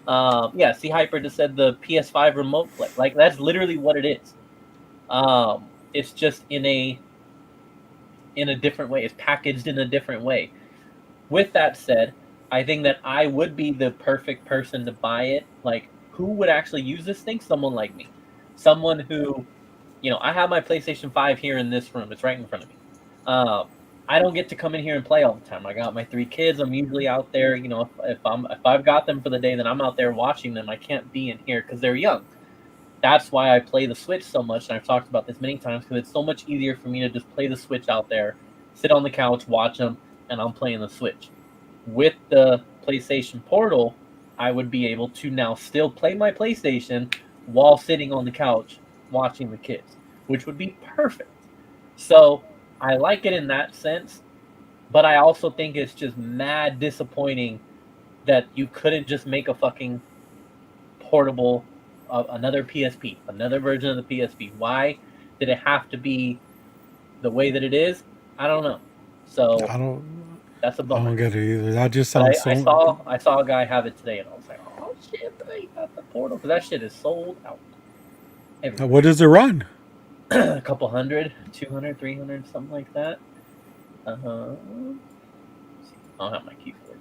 Yeah, see, Hyper just said the PS5 remote play. Like, that's literally what it is. It's just in a different way. It's packaged in a different way. With that said, I think that I would be the perfect person to buy it. Like, who would actually use this thing? Someone like me. Someone who, I have my PlayStation 5 here in this room. It's right in front of me. I don't get to come in here and play all the time. I got my 3 kids. I'm usually out there. If I've got them for the day, then I'm out there watching them. I can't be in here because they're young. That's why I play the Switch so much, and I've talked about this many times because it's so much easier for me to just play the Switch out there, sit on the couch, watch them, and I'm playing the Switch. With the PlayStation Portal, I would be able to now still play my PlayStation while sitting on the couch watching the kids, which would be perfect. So I like it in that sense, but I also think it's just mad disappointing that you couldn't just make a fucking portable, another PSP, another version of the PSP. Why did it have to be the way that it is? I don't know. So I don't. that's a I don't bummer. get it either. That just But sounds I saw a guy have it today, and I was like, oh shit, they got the portal because that shit is sold out. Everywhere. What does it run? A couple hundred, 200, 300, something like that. I don't have my keyboard.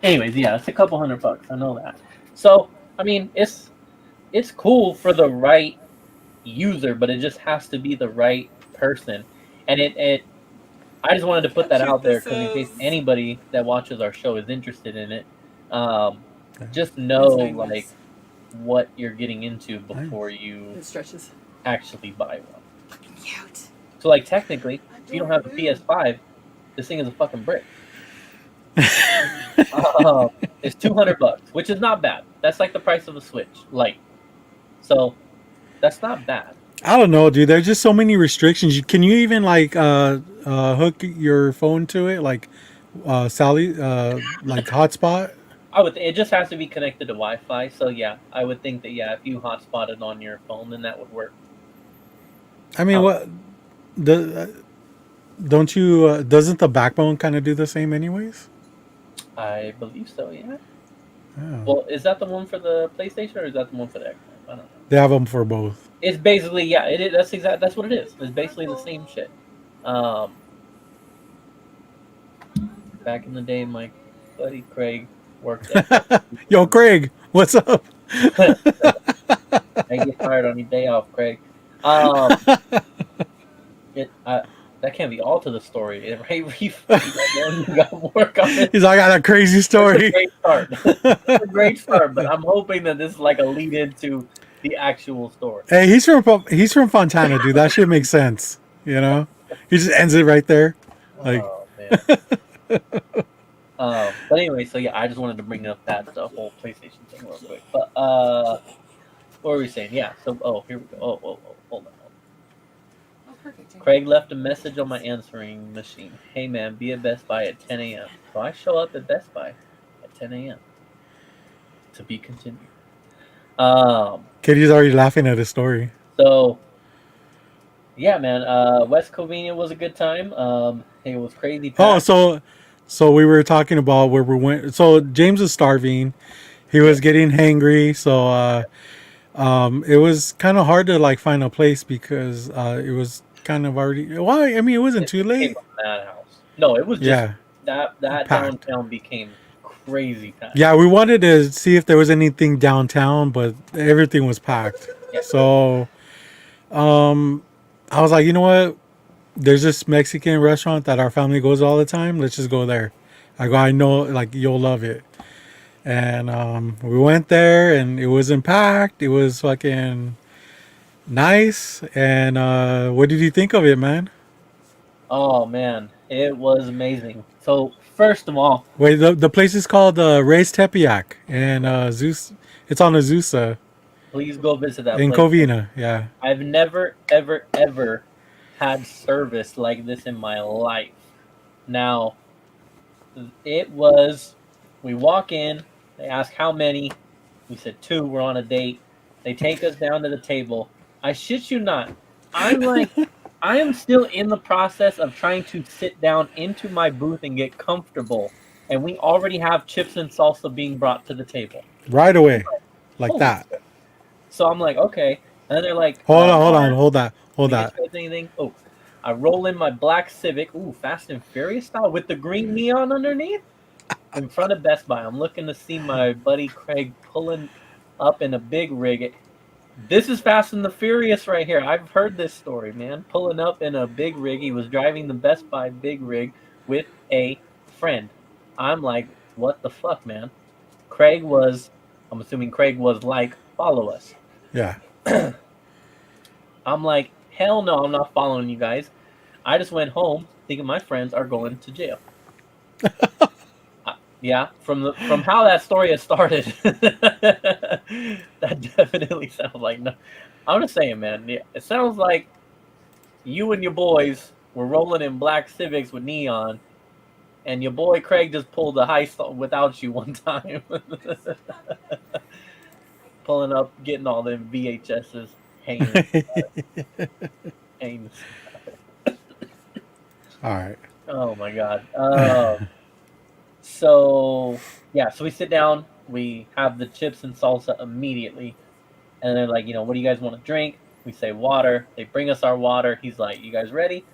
Anyways, yeah, it's a couple $100. I know that. So, I mean, it's cool for the right user, but it just has to be the right person. And I just wanted to put that out there because in case anybody that watches our show is interested in it, just know like what you're getting into before you actually buy one. Cute. So like technically, if you don't have a PS5, this thing is a fucking brick. It's $200, which is not bad. That's like the price of a Switch Lite. So that's not bad. I don't know, dude. There's just so many restrictions. Can you even like hook your phone to it, like Sally, like hotspot? It just has to be connected to Wi-Fi. So yeah, I would think that if you hotspotted on your phone, then that would work. I mean, what the don't you? Doesn't the backbone kind of do the same, anyways? I believe so. Yeah. Oh. Well, is that the one for the PlayStation or is that the one for the Xbox? I don't know. They have them for both. It's basically It is. That's what it is. It's basically the same shit. Back in the day, my buddy Craig worked at. Yo, Craig, what's up? I get fired on your day off, Craig. That can't be all to the story, right? You got more comments. He's like, I got a crazy story. It's a great start. It's a great start, but I'm hoping that this is like a lead into the actual story. Hey, he's from Fontana, dude. That shit makes sense. You know, he just ends it right there. Like, Oh man. But anyway, so I just wanted to bring up the whole PlayStation thing real quick. But what were we saying? Yeah. So here we go. Hold on. Craig left a message on my answering machine. Hey man, be at Best Buy at 10 a.m. So I show up at Best Buy at 10 a.m. To be continued. Katie's already laughing at his story. So yeah, man. West Covina was a good time. It was crazy. Packed. Oh, so we were talking about where we went. So James was starving. He was getting hangry. So it was kind of hard to like find a place because it was kind of already. Well, I mean, it wasn't too late. Madhouse. No, it was just that packed. Downtown became crazy packed. Yeah, we wanted to see if there was anything downtown, but everything was packed. Yeah. So, I was like, you know what? There's this Mexican restaurant that our family goes all the time. Let's just go there. I know, like, you'll love it. And we went there, and it wasn't packed. It was fucking nice. And what did you think of it, man? Oh man, it was amazing. So first of all, wait, the place is called Ray's Tepeyac, and Zeus. It's on Azusa. Please go visit that in place. Covina. Yeah, I've never ever had service like this in my life. Now, it was. We walk in. They ask how many. We said 2. We're on a date. They take us down to the table. I shit you not. I'm like, I am still in the process of trying to sit down into my booth and get comfortable. And we already have chips and salsa being brought to the table. Right away. Like that. Shit. So I'm like, okay. And then they're like, hold that. Anything? Oh, I roll in my black Civic. Ooh, Fast and Furious style with the green neon underneath. In front of Best Buy. I'm looking to see my buddy Craig pulling up in a big rig. This is Fast and the Furious right here. I've heard this story, man. Pulling up in a big rig. He was driving the Best Buy big rig with a friend. I'm like, what the fuck, man? I'm assuming Craig was like, follow us. Yeah. I'm like, hell no, I'm not following you guys. I just went home thinking my friends are going to jail. Yeah, from how that story has started, that definitely sounds like no. I'm just saying, man. It sounds like you and your boys were rolling in black Civics with neon, and your boy Craig just pulled a heist without you one time, pulling up, getting all them VHSs hanging. All right. Oh my god. So we sit down, we have the chips and salsa immediately, and they're like, what do you guys want to drink? We say water. They bring us our water. He's like, you guys ready?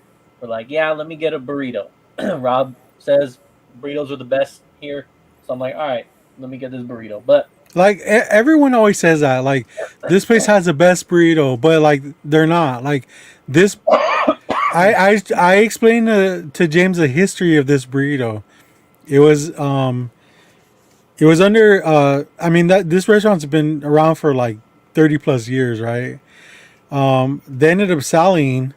We're like, yeah, let me get a burrito. Rob says burritos are the best here, so I'm like, all right, let me get this burrito. But like everyone always says that, like, this place has the best burrito, but like they're not. Like this, I explained to James the history of this burrito. It was under that this restaurant's been around for like 30 plus years, right? They ended up selling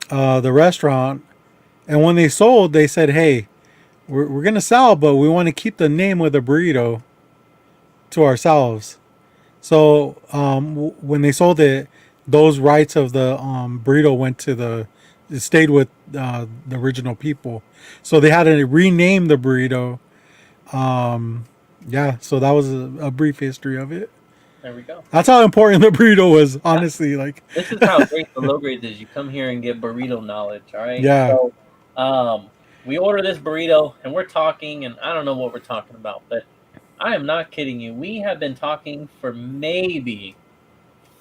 the restaurant, and when they sold, they said, hey, we're gonna sell, but we want to keep the name of the burrito to ourselves. So when they sold it, those rights of the burrito went to it stayed with the original people. So they had to rename the burrito. Yeah, so that was a brief history of it. There we go. That's how important the burrito was, honestly. Like, This is how great the low grades is. You come here and get burrito knowledge. All right. yeah, So, we order this burrito and we're talking, and I don't know what we're talking about, but I am not kidding you. We have been talking for maybe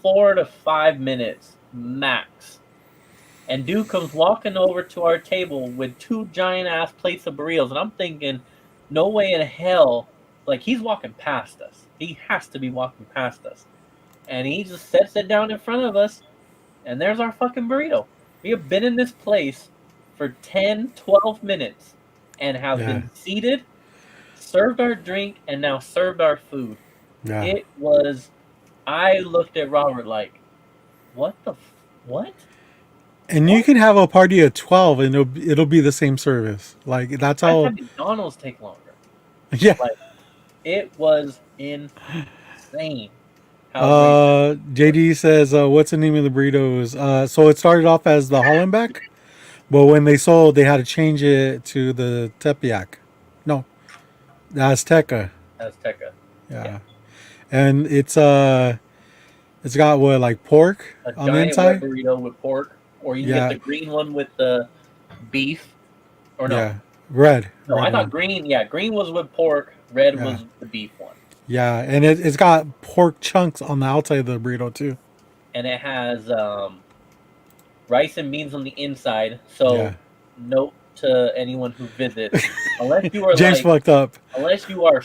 4 to 5 minutes max. And dude comes walking over to our table with two giant ass plates of burritos, and I'm thinking, no way in hell, like he's walking past us. He has to be walking past us, and he just sets it down in front of us, and there's our fucking burrito. We have been in this place for 10, 12 minutes, and have yeah, been seated, served our drink, and now served our food. yeah. It was. I looked at Robert like, what the what? And you can have a party of 12 and it'll be the same service. Like, that's I've how, had McDonald's take longer. yeah. Like it was insane. How great. JD says, what's the name of the burritos? So it started off as the Hollenbeck, but when they sold, they had to change it to the Tepeyac. No, the Azteca. Azteca. Yeah. And it's got what, like pork A on the giant red inside? burrito with pork, or you can Yeah. get the green one with the beef. Or no, Yeah. Red. no, I Red thought one. green. Yeah, green was with pork. Red Yeah. was the beef one, Yeah. And it's got pork chunks on the outside of the burrito too. and it has rice and beans on the inside. So, Yeah. note to anyone who visits, unless you are James fucked up. unless you are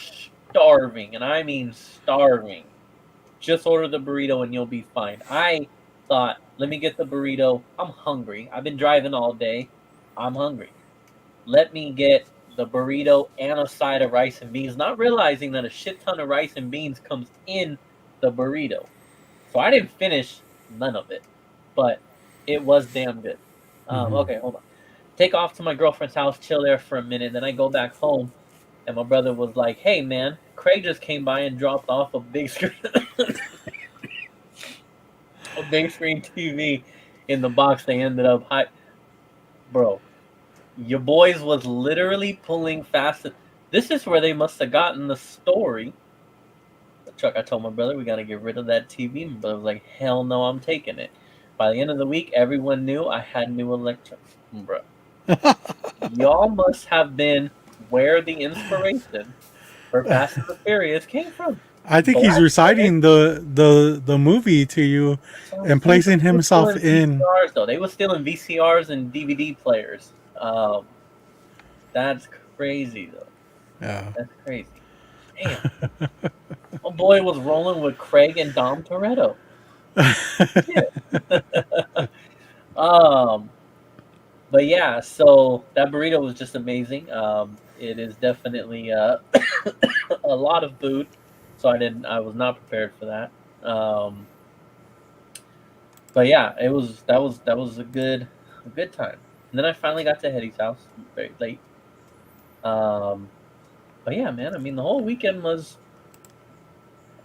starving, and I mean starving, just order the burrito and you'll be fine. I thought, let me get the burrito. I'm hungry. I've been driving all day. I'm hungry. Let me get the burrito and a side of rice and beans, not realizing that a shit ton of rice and beans comes in the burrito. So I didn't finish none of it, but it was damn good. Okay, hold on. Take off to my girlfriend's house, chill there for a minute. Then I go back home, and my brother was like, "Hey, man, Craig just came by and dropped off a big screen, a big screen TV in the box they ended up bro. Your boys was literally pulling fast. This is where they must have gotten the story. Chuck, I told my brother we got to get rid of that TV. My brother was like, hell no, I'm taking it. By the end of the week, everyone knew I had new electrics. Bro. Y'all must have been where the inspiration for Fast and the Furious came from. I think he's reciting the movie to you and placing himself in. VCRs, though. They were still in VCRs and DVD players. That's crazy, though. Yeah. That's crazy. Damn. My boy was rolling with Craig and Dom Toretto. But yeah, so that burrito was just amazing. It is definitely a lot of food, so I was not prepared for that. But yeah, that was a good time. And then I finally got to Hetty's house very late. But yeah, man, I mean the whole weekend was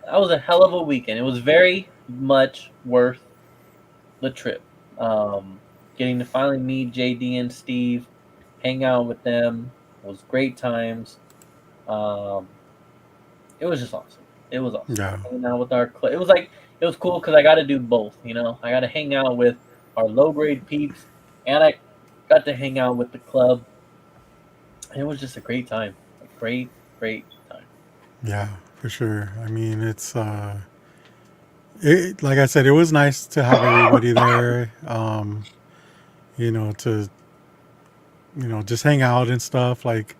a hell of a weekend. It was very much worth the trip. Getting to finally meet JD and Steve, hang out with them was great times. It was just awesome. It was awesome. Yeah. Hanging out with it was cool because I got to do both. You know, I got to hang out with our low grade peeps, and I got to hang out with the club. And it was just a great time. A great time. Yeah, for sure. I mean, it's like I said, it was nice to have everybody there. To just hang out and stuff. Like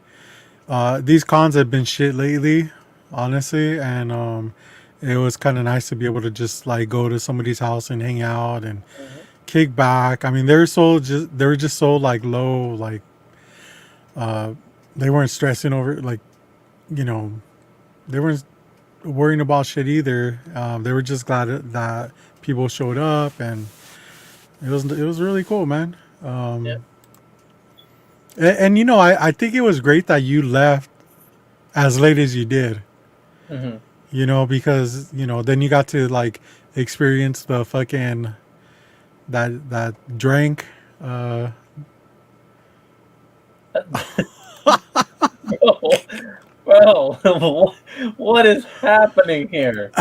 these cons have been shit lately, honestly, and it was kind of nice to be able to just like go to somebody's house and hang out and kick back. I mean, they were just so like low, like they weren't stressing over like, they weren't worrying about shit either. They were just glad that people showed up, and it was really cool, man. Yeah. And you know, I think it was great that you left as late as you did. Hmm. You know, because you know, then you got to like experience the fucking that drink. Uh, Bro, what is happening here?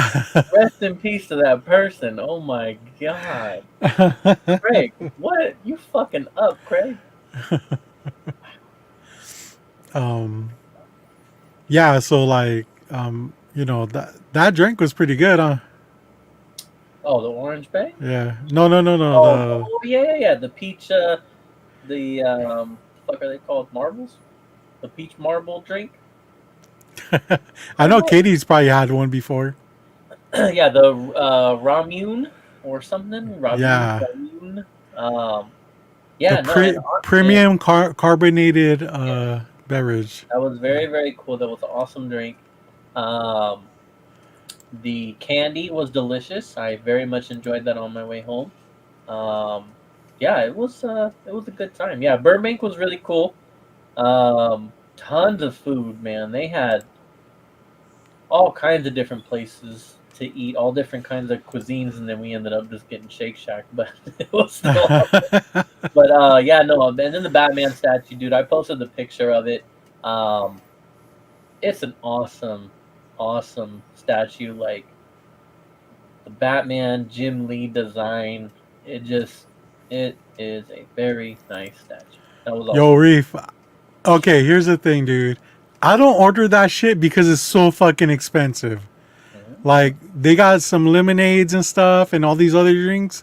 Rest in peace to that person. Oh my god. Craig, what? You fucking up, Craig. um, yeah. So like, you know that drink was pretty good, huh? Oh, the Orange Bay? Yeah. No, no, no, no. Oh, The yeah, yeah, yeah. The peach, fuck are they called? Marbles? The peach marble drink? I know What? Katie's probably had one before. Yeah, the Ramune or something. Yeah. Ramune. The Yeah, no, and premium carbonated yeah, beverage. that was Yeah. very, very cool. That was an awesome drink. Um, the candy was delicious. I very much enjoyed that on my way home. Um, yeah, it was a good time. Yeah, Burbank was really cool. Tons of food, man. They had all kinds of different places to eat, all different kinds of cuisines, and then we ended up just getting Shake Shack, but it was still awesome. But yeah, no, and then the Batman statue, dude. I posted the picture of it. Um, it's an awesome, awesome statue. Like the Batman Jim Lee design. It is a very nice statue. That was Yo, also. Reef. Okay, here's the thing, dude. I don't order that shit because it's so fucking expensive. Mhm. Like they got some lemonades and stuff and all these other drinks.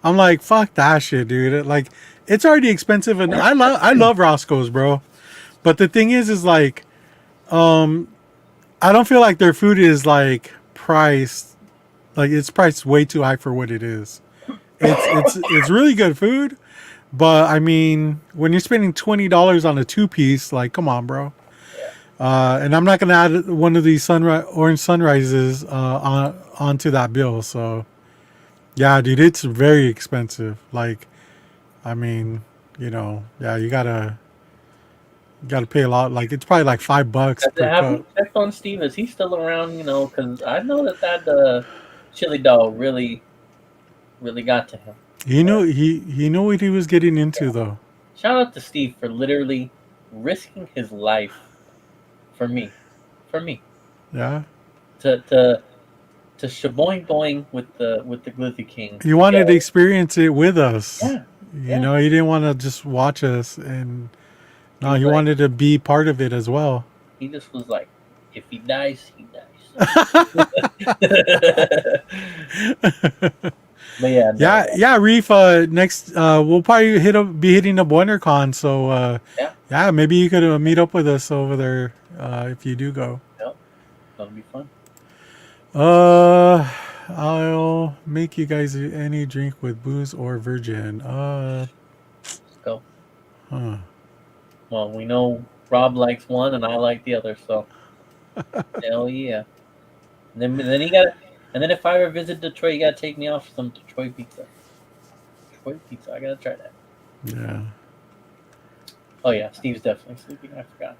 I'm like, fuck that shit, dude. Like it's already expensive, and I love Roscoe's, bro. But the thing is like, I don't feel like their food is like priced like it's priced way too high for what it is. It's really good food, but I mean, when you're spending $20 on a two piece, like, come on, bro. Yeah. And I'm not gonna add one of these orange sunrises onto that bill. So yeah, dude, it's very expensive. Like, I mean, you know, yeah, you gotta pay a lot. Like, it's probably like $5 per Have cup. you checked on Steve? Is he still around? You know, because I know that chili dog really, really got to him. He knew what he was getting into, though. Shout out to Steve for literally risking his life for me, for me Yeah, to to to shaboing boing with the Glizzy King he to wanted to go. experience it with us. Yeah, You yeah. know, he didn't want to just watch us, and no, He's he like wanted to be part of it as well. he just was like, if he dies, he dies. But yeah, no, Yeah, yeah, Reef. Next, we'll probably be hitting up WonderCon. So, yeah, yeah, maybe you could meet up with us over there if you do go. yeah, that'll be fun. Uh, I'll make you guys any drink with booze or virgin. Let's go. Huh. Well, we know Rob likes one and I like the other, so hell yeah. And then you got and then if I ever visit Detroit, you gotta take me out for some Detroit pizza. Detroit pizza, I gotta try that. Yeah. Oh yeah, Steve's definitely sleeping. I forgot.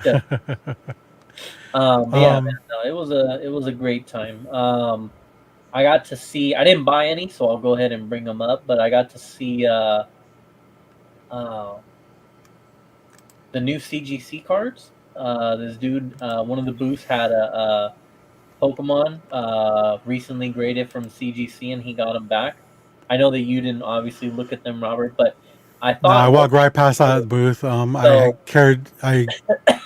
Definitely. But yeah, man, Um. no, it was a great time. I got to see. I didn't buy any, so I'll go ahead and bring them up. But I got to see uh, the new CGC cards. This dude, one of the booths had a Pokemon recently graded from CGC, and he got them back. I know that you didn't obviously look at them, Robert, but I Nah, I thought what walked right past that booth. so I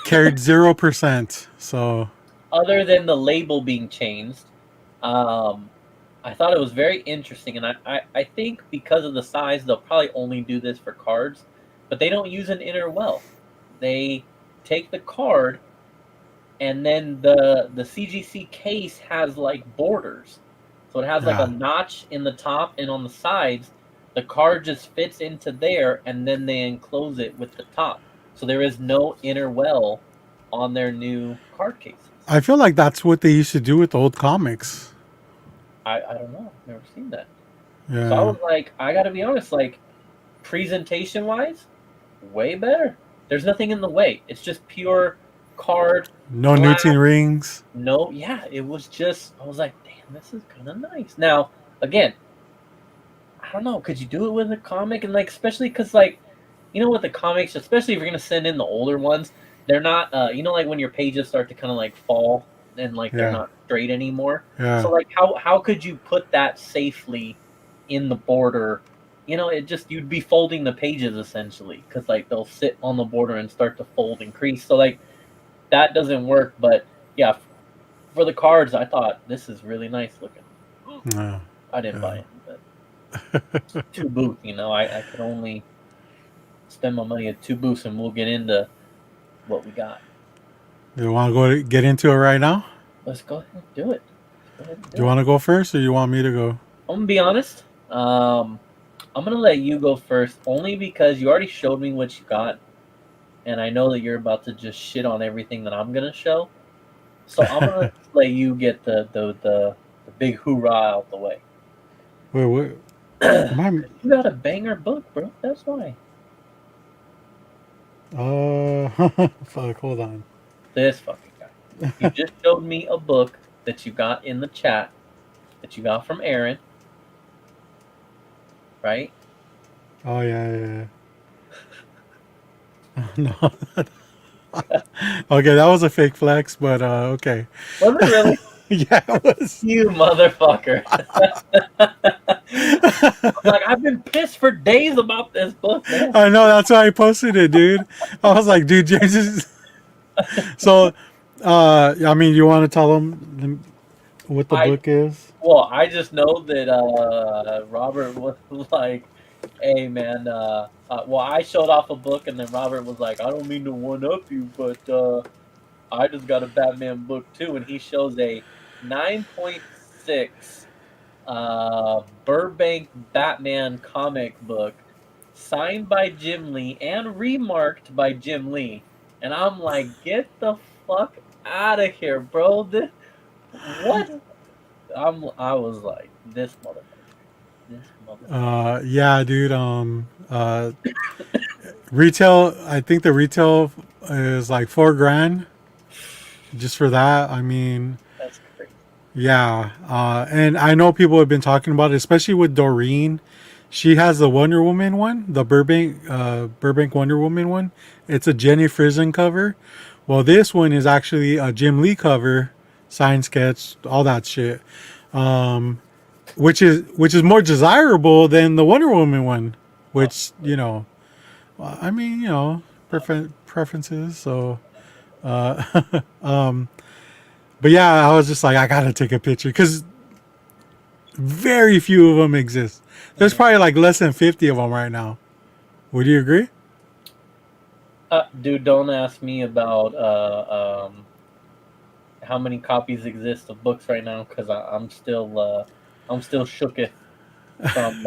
cared 0%. So other than the label being changed, um, I thought it was very interesting, and I think because of the size, they'll probably only do this for cards, but they don't use an inner well. They take the card, and then the CGC case has like borders, so it has like a yeah, notch in the top and on the sides. The card just fits into there, and then they enclose it with the top, so there is no inner well on their new card cases. I feel like that's what they used to do with old comics. I don't know. I've never seen that. So I Yeah. was like, I gotta be honest, like presentation wise, way better. There's nothing in the way. It's just pure card. No glass. Newton rings. No, yeah, it was just. I was like, damn, this is kind of nice. Now, again, I don't know. Could you do it with a comic and like, especially because like, with the comics, especially if you're gonna send in the older ones, they're not. Like when your pages start to kind of like fall and like they're Yeah. not straight anymore. Yeah. So like, how could you put that safely in the border? It just you'd be folding the pages essentially because like they'll sit on the border and start to fold and crease. So like that doesn't work. But yeah, for the cards, I thought this is really nice looking. Yeah. I didn't buy it, but 2 booths. I could only spend my money at 2 booths, and we'll get into what we got. You want to get into it right now? Let's go ahead and do it. Do you want to go first, or you want me to go? I'm gonna be honest. I'm gonna let you go first, only because you already showed me what you got, and I know that you're about to just shit on everything that I'm gonna show. So I'm gonna let you get the big hoorah out the way. Wait, what? Am I? You got a banger book, bro. That's why. Fuck. Hold on. This fucking guy. You just showed me a book that you got in the chat that you got from Aaron. Right? Oh yeah. No. Okay, that was a fake flex, but okay. Was it really? Yeah, it was. You motherfucker. Like, I've been pissed for days about this book, man. I know, that's why I posted it, dude. I was like, dude, James is. So, I mean, you want to tell them what the book is? Well, I just know that Robert was like, hey, man, well, I showed off a book, and then Robert was like, I don't mean to one-up you, but I just got a Batman book, too, and he shows a 9.6 Burbank Batman comic book signed by Jim Lee and remarked by Jim Lee. And I'm like, get the fuck out of here, bro. What? I was like, this motherfucker. Yeah, dude. Retail. I think the retail is like $4,000 just for that. I mean, That's crazy. Yeah, and I know people have been talking about it, especially with Doreen. She has the Wonder Woman one, the Burbank Wonder Woman one. It's a Jenny Frison cover. Well, this one is actually a Jim Lee cover, sign sketch, all that shit. Which is more desirable than the Wonder Woman one, which I mean, preferences. So, but yeah, I was just like, I gotta take a picture because very few of them exist. There's probably like less than 50 of them right now. Would you agree? Dude, don't ask me about how many copies exist of books right now, because I'm still shooketh from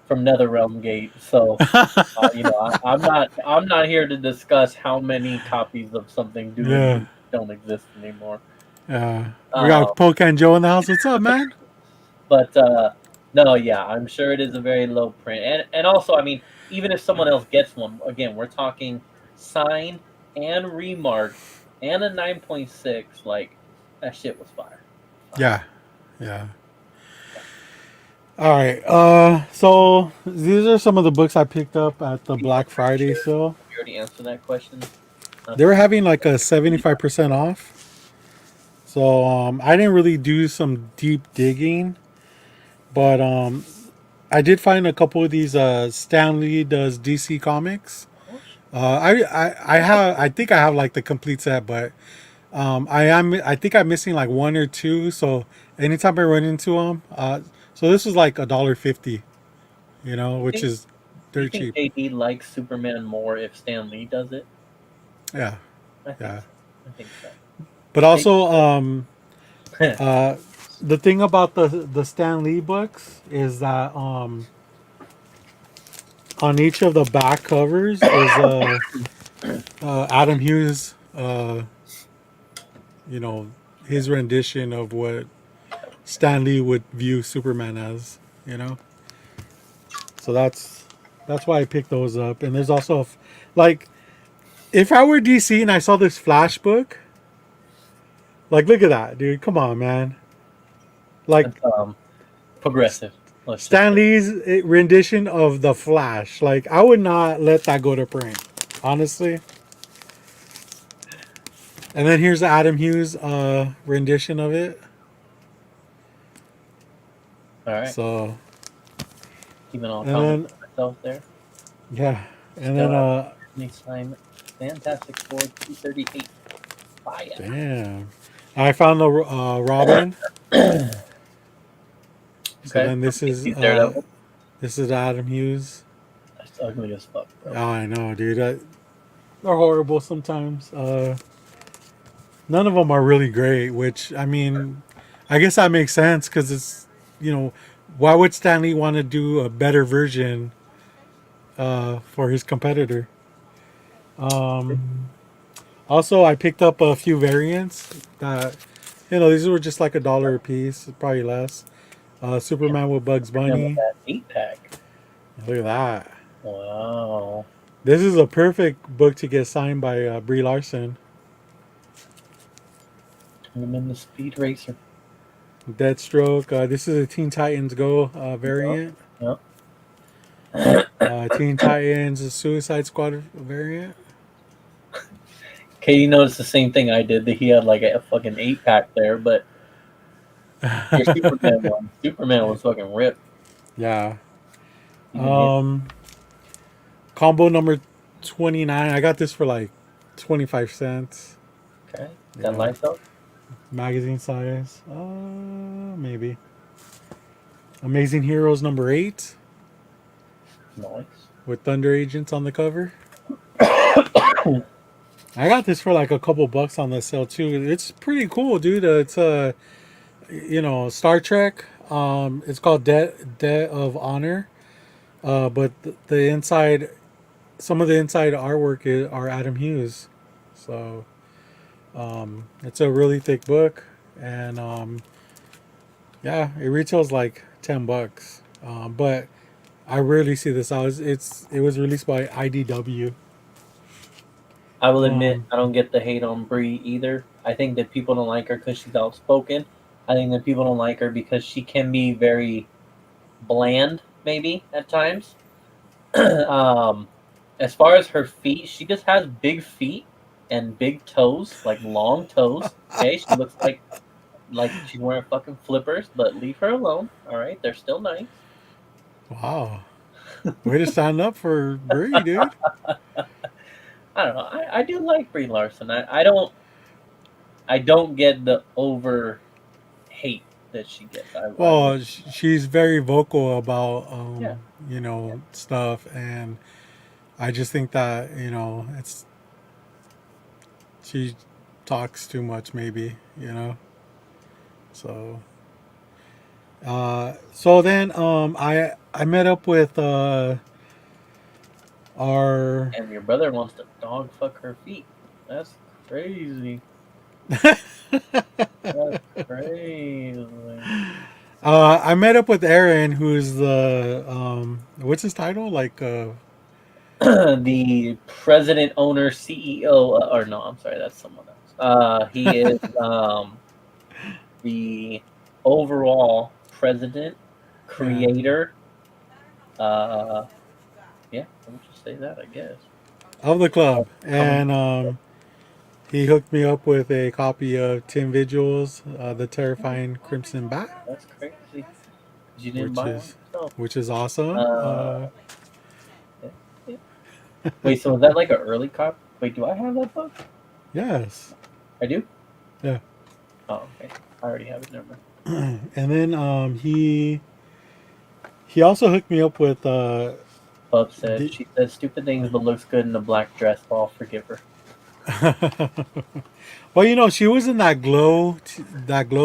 NetherRealm Gate. So I'm not here to discuss how many copies of something don't exist anymore. Yeah, we got Pocan Joe in the house. What's up, man? But no, yeah, I'm sure it is a very low print, and also, I mean, even if someone else gets one, again, we're talking signed and remarked and a 9.6. Like, that shit was fire. Yeah. All right. So these are some of the books I picked up at the Black Friday sale. You already answered that question. They were having like a 75% off. So I didn't really do some deep digging, but I did find a couple of these Stan Lee does DC comics. I think I have like the complete set, but I think I'm missing like one or two. So anytime I run into them, so this was like $1.50, which is dirt cheap. Do you think JD likes Superman more if Stan Lee does it? Yeah, I think so. But also, the thing about the Stan Lee books is that on each of the back covers is Adam Hughes, his rendition of what Stan Lee would view Superman as, So that's why I picked those up. And there's also like if I were DC and I saw this Flash book, like, look at that, dude. Come on, man. Like, It's, progressive. Let's just Stan say. Lee's rendition of the Flash. Like, I would not let that go to print, honestly. And then here's the Adam Hughes rendition of it. All right. So, Keeping all and comments then for myself there. yeah, and then Scott, next time, Fantastic Four 238. Fire. damn, I found the Robin. So Okay. then He's Daredevil. this is Adam Hughes. That's ugly as fuck, bro. Oh, I know, dude. They're horrible sometimes. None of them are really great. Which I mean, I guess that makes sense because it's why would Stanley want to do a better version for his competitor? Also, I picked up a few variants that these were just like $1 a piece, probably less. Superman with Bugs Bunny. That 8-pack. Look at that. Wow. This is a perfect book to get signed by Brie Larson. I'm in the Speed Racer. Deathstroke. This is a Teen Titans Go variant. Yep. Teen Titans Suicide Squad variant. Katie noticed the same thing I did, that he had like a fucking 8-pack there, but your Superman was fucking ripped. Yeah. Combo number 29. I got this for like 25 cents. Okay. Got lights up? Magazine size. Maybe. Amazing Heroes number 8 Nice. with Thunder Agents on the cover. I got this for like a couple bucks on the sale too. It's pretty cool, dude. It's Star Trek. It's called Debt of Honor. But the inside, some of the inside artwork are Adam Hughes. So it's a really thick book, and yeah, it retails like $10. But I rarely see this out. It was released by IDW. I will admit, I don't get the hate on Brie either. I think that people don't like her because she's outspoken. I think that people don't like her because she can be very bland, maybe, at times. As far as her feet, she just has big feet and big toes, like long toes. Okay, she looks like she's wearing fucking flippers, but leave her alone. All right, they're still nice. Wow, way to stand up for Brie, dude. I don't know. I do like Brie Larson. I don't get the over hate that she gets. Well, she's very vocal about Yeah. stuff, and I just think that she talks too much, maybe. So so then I met up with our And your brother wants to dog fuck her feet. That's crazy. That's crazy. I met up with Aaron, who's the what's his title? Like The president, owner, CEO, or no, I'm sorry, that's someone else. He is the overall president, creator. Yeah, I'll just say that, I guess. of the club, and he hooked me up with a copy of Tim Vigil's The Terrifying Crimson Bat. That's crazy. You didn't buy one yourself. Which is awesome. Yeah. Wait, so is that like an early copy? Wait, do I have that book? Yes. I do? Yeah. Oh, okay. I already have it, never mind. And then he also hooked me up with Bub said she says stupid things but looks good in a black dress, so I'll forgive her. well, she was in that glow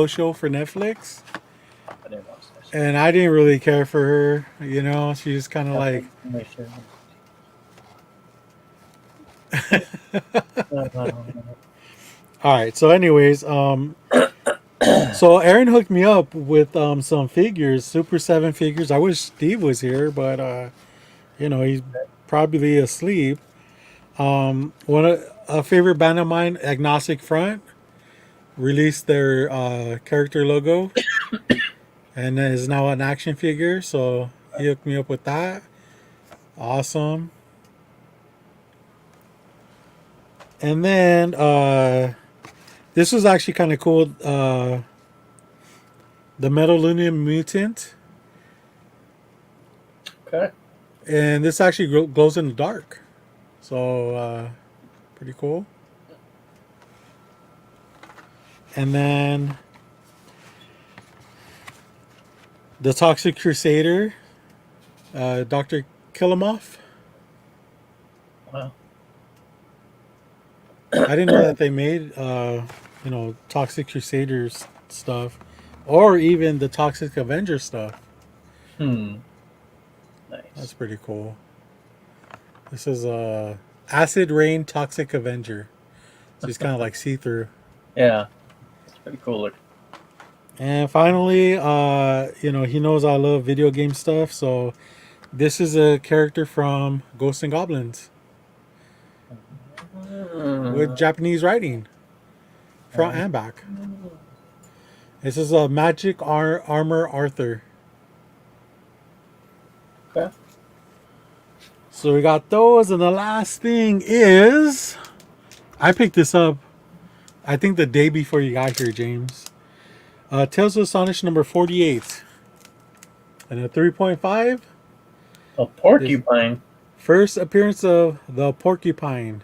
show for Netflix, I didn't watch that shit. and I didn't really care for her. She's kind of like all right. So anyways, so Aaron hooked me up with some figures, Super 7 figures. I wish Steve was here, but he's probably asleep. A favorite band of mine, Agnostic Front, released their character logo, and is now an action figure. So he hooked me up with that. Awesome. And then this was actually kind of cool. The Metalunium Mutant, Okay. and this actually glows in the dark. So pretty cool. And then the Toxic Crusader, Dr. Killamoff. Wow. I didn't know that they made, Toxic Crusaders stuff, or even the Toxic Avenger stuff. Nice. That's pretty cool. This is Acid Rain Toxic Avenger. So he's kind of like see through. Yeah. It's pretty cool. And finally, he knows I love video game stuff, so this is a character from Ghosts and Goblins with Japanese writing, front and back. This is a Magic Armor Arthur. Okay. So we got those, and the last thing is, I picked this up, I think the day before you got here, James. Tales of Astonish number 48. And a 3.5. A porcupine. First appearance of the porcupine.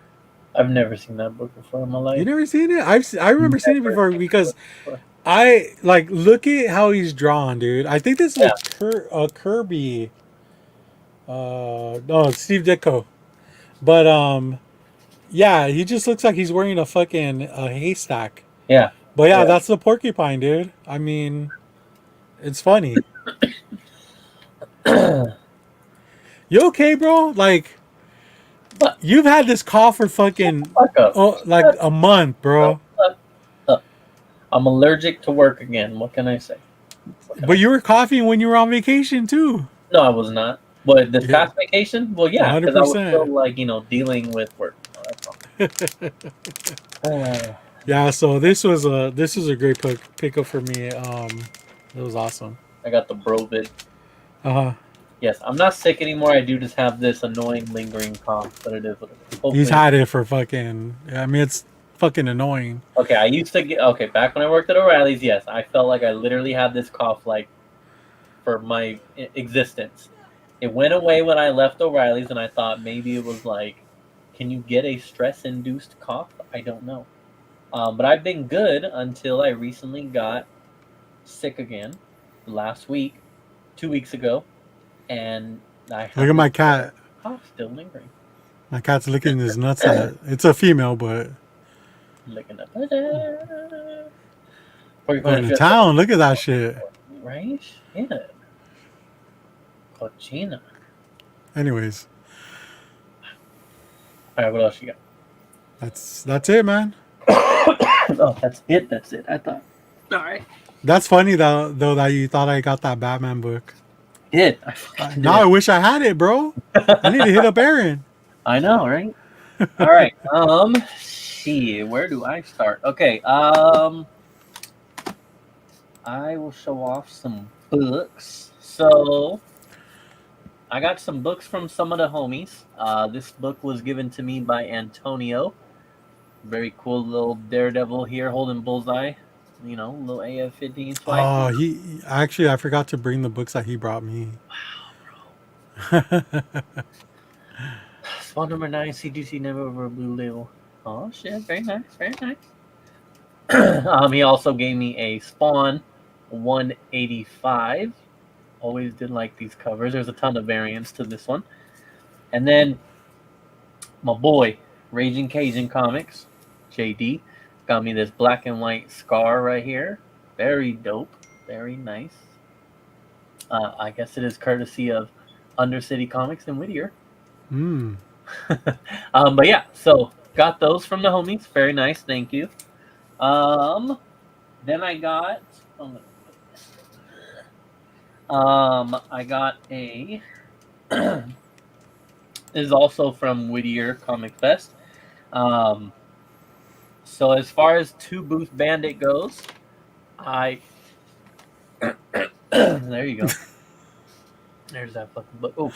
I've never seen that book before in my life. You never seen it? I remember seeing it before because I like look at how he's drawn, dude. I think this is a Kirby. No, Steve Ditko. But yeah, he just looks like he's wearing a fucking haystack. Yeah. But yeah, that's the porcupine, dude. I mean, it's funny. You okay, bro? Like, you've had this cough for fucking like a month, bro. I'm allergic to work again. What can I say? But you were coughing when you were on vacation too. No, I was not. But this past vacation, well, yeah, because I was 100%. still like dealing with work. Yeah, so this was a great pickup for me. It was awesome. I got the Brovid. Uh-huh. Yes, I'm not sick anymore. I do just have this annoying lingering cough, but it is what it is. Hopefully. He's had it for fucking. I mean, it's fucking annoying. Okay, I used to get. Okay, back when I worked at O'Reilly's, yes, I felt like I literally had this cough like for my existence. It went away when I left O'Reilly's, and I thought maybe it was like, can you get a stress-induced cough? I don't know. But I've been good until I recently got sick again last week, 2 weeks ago, and I have Look at my cat. cough still lingering. My cat's licking his nuts at. It's a female, but Licking up. going to town. Look at that shit. Right? Yeah. Cochina. Anyways, All right, what else you got? that's it, man. Oh, that's it. That's it. I thought. All right. That's funny though that you thought I got that Batman book. Did. Now I wish I had it, bro. I need to hit up Aaron. I know, right? All right. See, where do I start? Okay. I will show off some books. So, I got some books from some of the homies. This book was given to me by Antonio. Very cool little daredevil here holding bullseye. Little AF-15 swag. Oh, I forgot to bring the books that he brought me. Wow, bro. Spawn number 9, CGC never over a blue label. Oh shit, very nice, very nice. He also gave me a Spawn 185. Always did like these covers. There's a ton of variants to this one. And then my boy, Raging Cajun Comics, JD, got me this black and white Scar right here. Very dope. Very nice. I guess it is courtesy of Undercity Comics in Whittier. But yeah, so got those from the homies. Very nice. Thank you. Then I got... I got a is also from Whittier Comic Fest. Um, so as far as Two Booth Bandit goes, I there you go. There's that fucking book. Oh,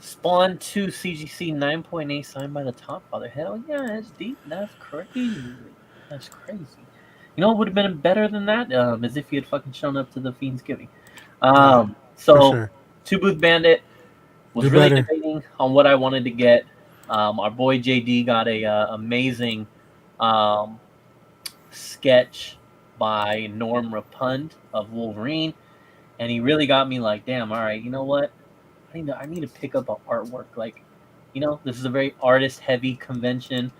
Spawn 2 CGC 9.8 signed by the Top Father. Hell yeah, that's deep. That's crazy. That's crazy. You know what would have been better than that? Is if he had fucking shown up to the Fiend's Giving. Yeah, for So sure. Two Booth Bandit was Do really better. debating on what I wanted to get. Our boy JD got a amazing um, sketch by Norm Rapund of Wolverine, and he really got me like, damn, all right, you know what? I need to pick up an artwork. Like, this is a very artist heavy convention.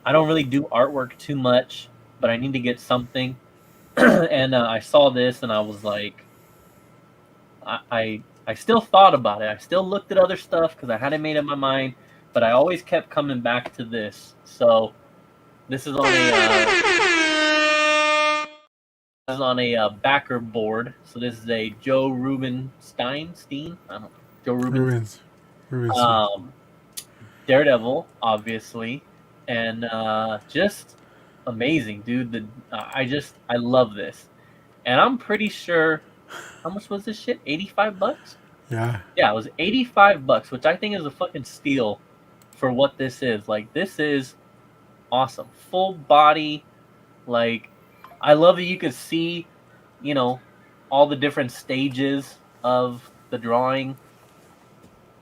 I don't really do artwork too much, but I need to get something. And I saw this, and I was like, I still thought about it. I still looked at other stuff because I hadn't made up my mind, but I always kept coming back to this. So this is on a backer board. So this is a Joe Rubenstein. I don't know. Joe Ruben. Rubens. Daredevil, obviously, and just amazing, dude. I love this, and I'm pretty sure. How much was this shit? $85? Yeah. Yeah, it was $85, which I think is a fucking steal for what this is. Like, this is awesome. Full body, like, I love that you could see, all the different stages of the drawing.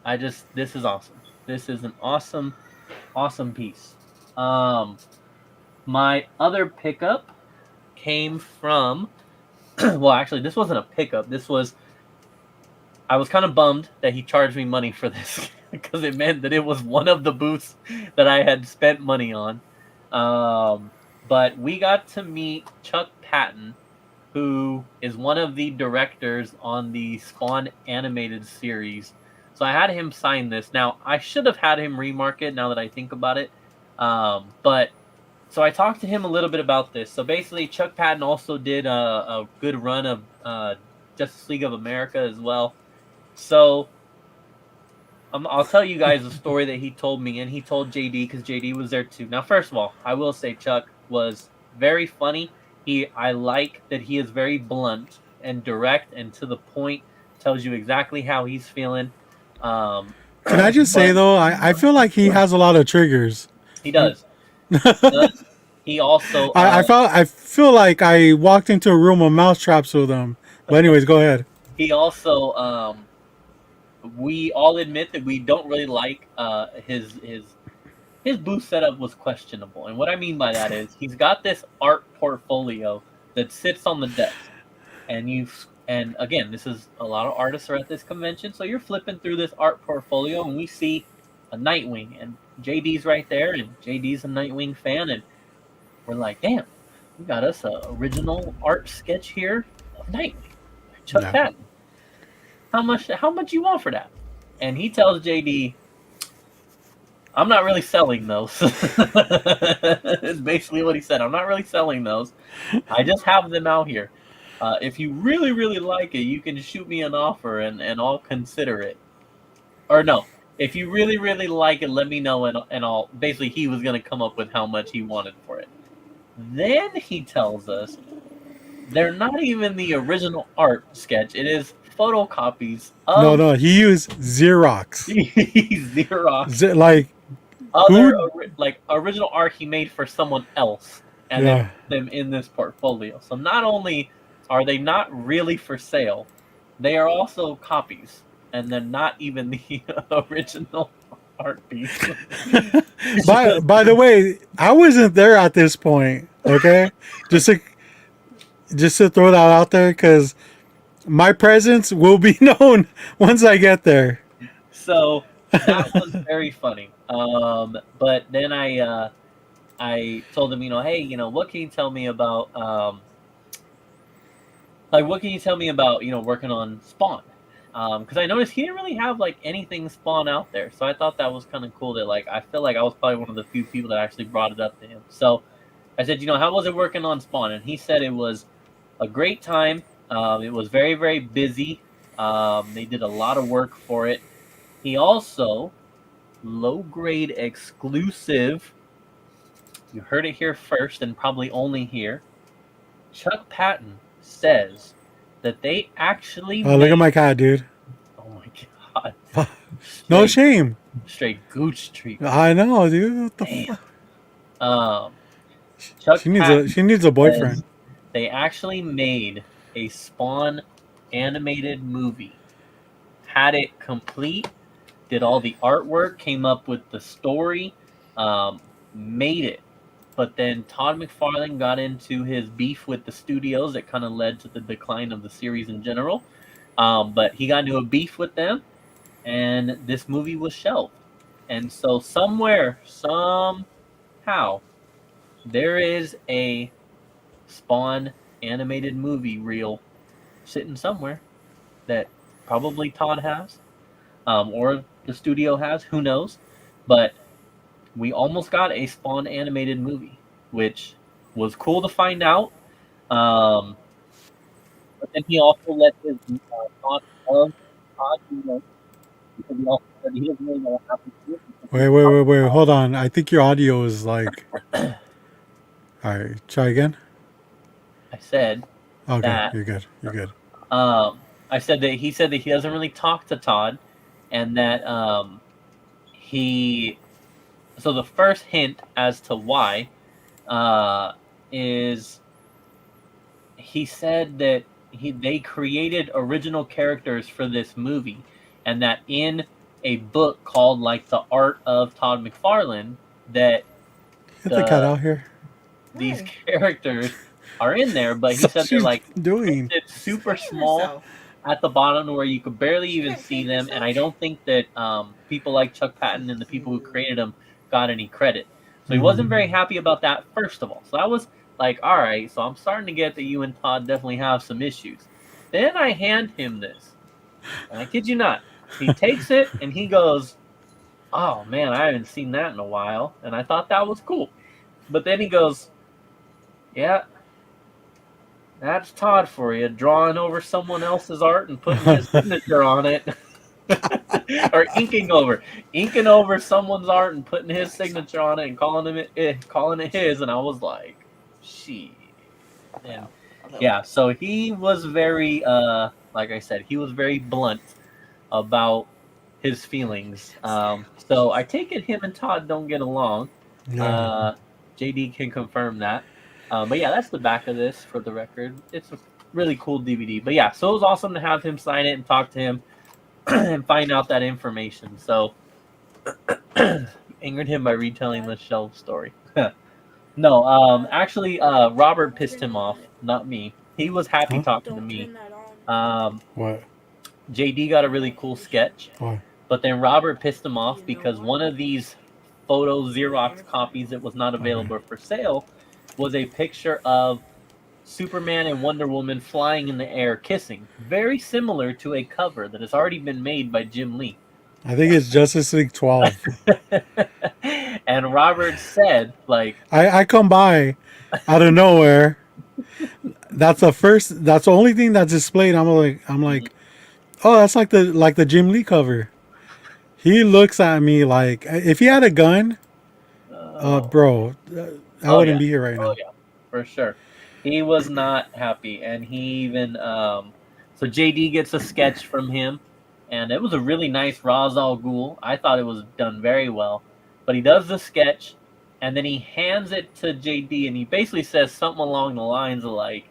This is awesome. This is an awesome, awesome piece. My other pickup came from, well, actually, this wasn't a pickup. I was kind of bummed that he charged me money for this because it meant that it was one of the booths that I had spent money on. But we got to meet Chuck Patton, who is one of the directors on the Spawn animated series. So I had him sign this. Now, I should have had him remark it now that I think about it. But so I talked to him a little bit about this. So basically, Chuck Patton also did a good run of Justice League of America as well. So I'll tell you guys a story that he told me, and he told JD because JD was there too. Now, first of all, I will say Chuck was very funny. I like that he is very blunt and direct and to the point. Tells you exactly how he's feeling. Can I just say though, I feel like he has a lot of triggers. He does. He also. I feel like I walked into a room of mousetraps with him. But anyways, go ahead. He also. We all admit that we don't really like his booth setup was questionable, and what I mean by that is he's got this art portfolio that sits on the desk, and again, this is a lot of artists are at this convention, so you're flipping through this art portfolio, and we see a Nightwing, and JD's right there, and JD's a Nightwing fan, and we're like, damn, we got us a original art sketch here of Nightwing, Chuck Patton. How much you want for that? And he tells JD, I'm not really selling those. It's basically what he said. I'm not really selling those. I just have them out here. If you really, really like it, you can shoot me an offer and I'll consider it. Or no, if you really, really like it, let me know and I'll... Basically, he was going to come up with how much he wanted for it. Then he tells us they're not even the original art sketch. It is photocopies of... No, he used Xerox. Xerox. Like original art he made for someone else and then put them in this portfolio. So not only are they not really for sale, they are also copies, and they're not even the original art piece. by the way, I wasn't there at this point. Okay, just to throw that out there, because my presence will be known once I get there. So that was very funny. But then I told him, hey, what can you tell me about, working on Spawn? Because I noticed he didn't really have anything Spawn out there. So I thought that was kind of cool that I feel like I was probably one of the few people that actually brought it up to him. So I said, how was it working on Spawn? And he said it was a great time. It was very, very busy. They did a lot of work for it. He also low grade exclusive. You heard it here first and probably only here. Chuck Patton says that they actually Oh, look made. at my cat, dude. Oh my god! No Straight, shame. straight gooch treatment. I know, dude. What the Damn. fuck? Chuck Patton She needs a boyfriend. says they actually made a Spawn animated movie. Had it complete, did all the artwork, came up with the story, made it. But then Todd McFarlane got into his beef with the studios that kind of led to the decline of the series in general. But he got into a beef with them, and this movie was shelved. And so somewhere, somehow, there is a Spawn animated movie reel sitting somewhere that probably Todd has, or the studio has. Who knows? But we almost got a Spawn animated movie, which was cool to find out. But then he also let his thoughts of Todd know, because he also said he doesn't really know what happened to it. Wait. Hold on. I think your audio is like. All right, try again. I said Okay, that. you're good. You're good. I said that he said that he doesn't really talk to Todd, and that he. So the first hint as to why is he said that they created original characters for this movie, and that in a book called like The Art of Todd McFarlane, that Get the cat out here. these Hey. characters are in there, but he So said they're she's like doing. printed super Explain small yourself. at the bottom where you could barely even can't see save them, and yourself? I don't think that people like Chuck Patton and the people who created them got any credit. So he wasn't very happy about that, first of all. So I was like, all right, so I'm starting to get that you and Todd definitely have some issues. Then I hand him this, and I kid you not, he takes it and he goes, oh man, I haven't seen that in a while, and I thought that was cool. But then he goes, yeah, that's Todd for you, drawing over someone else's art and putting his signature on it. Or inking over someone's art and putting his signature on it and calling it his. And I was like, shit. And yeah, so he was very, like I said, he was very blunt about his feelings. So I take it him and Todd don't get along. Yeah. JD can confirm that. But yeah, that's the back of this for the record. It's a really cool DVD. But yeah, so it was awesome to have him sign it and talk to him and find out that information. So angered him by retelling the shelf story. No, actually, Robert pissed him off, not me. He was happy Huh? talking to Don't me. turn that on. What? JD got a really cool sketch, What? but then Robert pissed him off because one of these photo Xerox copies that was not available for sale was a picture of Superman and Wonder Woman flying in the air kissing, very similar to a cover that has already been made by Jim Lee. I think it's Justice League 12. And Robert said, like, I come by out of nowhere. That's the only thing that's displayed. I'm like, oh, that's like the Jim Lee cover. He looks at me like if he had a gun, bro, I oh wouldn't yeah, be here right now. oh yeah, for sure. He was not happy, and he even so JD gets a sketch from him, and it was a really nice Ra's al Ghul. I thought it was done very well, but he does the sketch, and then he hands it to JD, and he basically says something along the lines of like,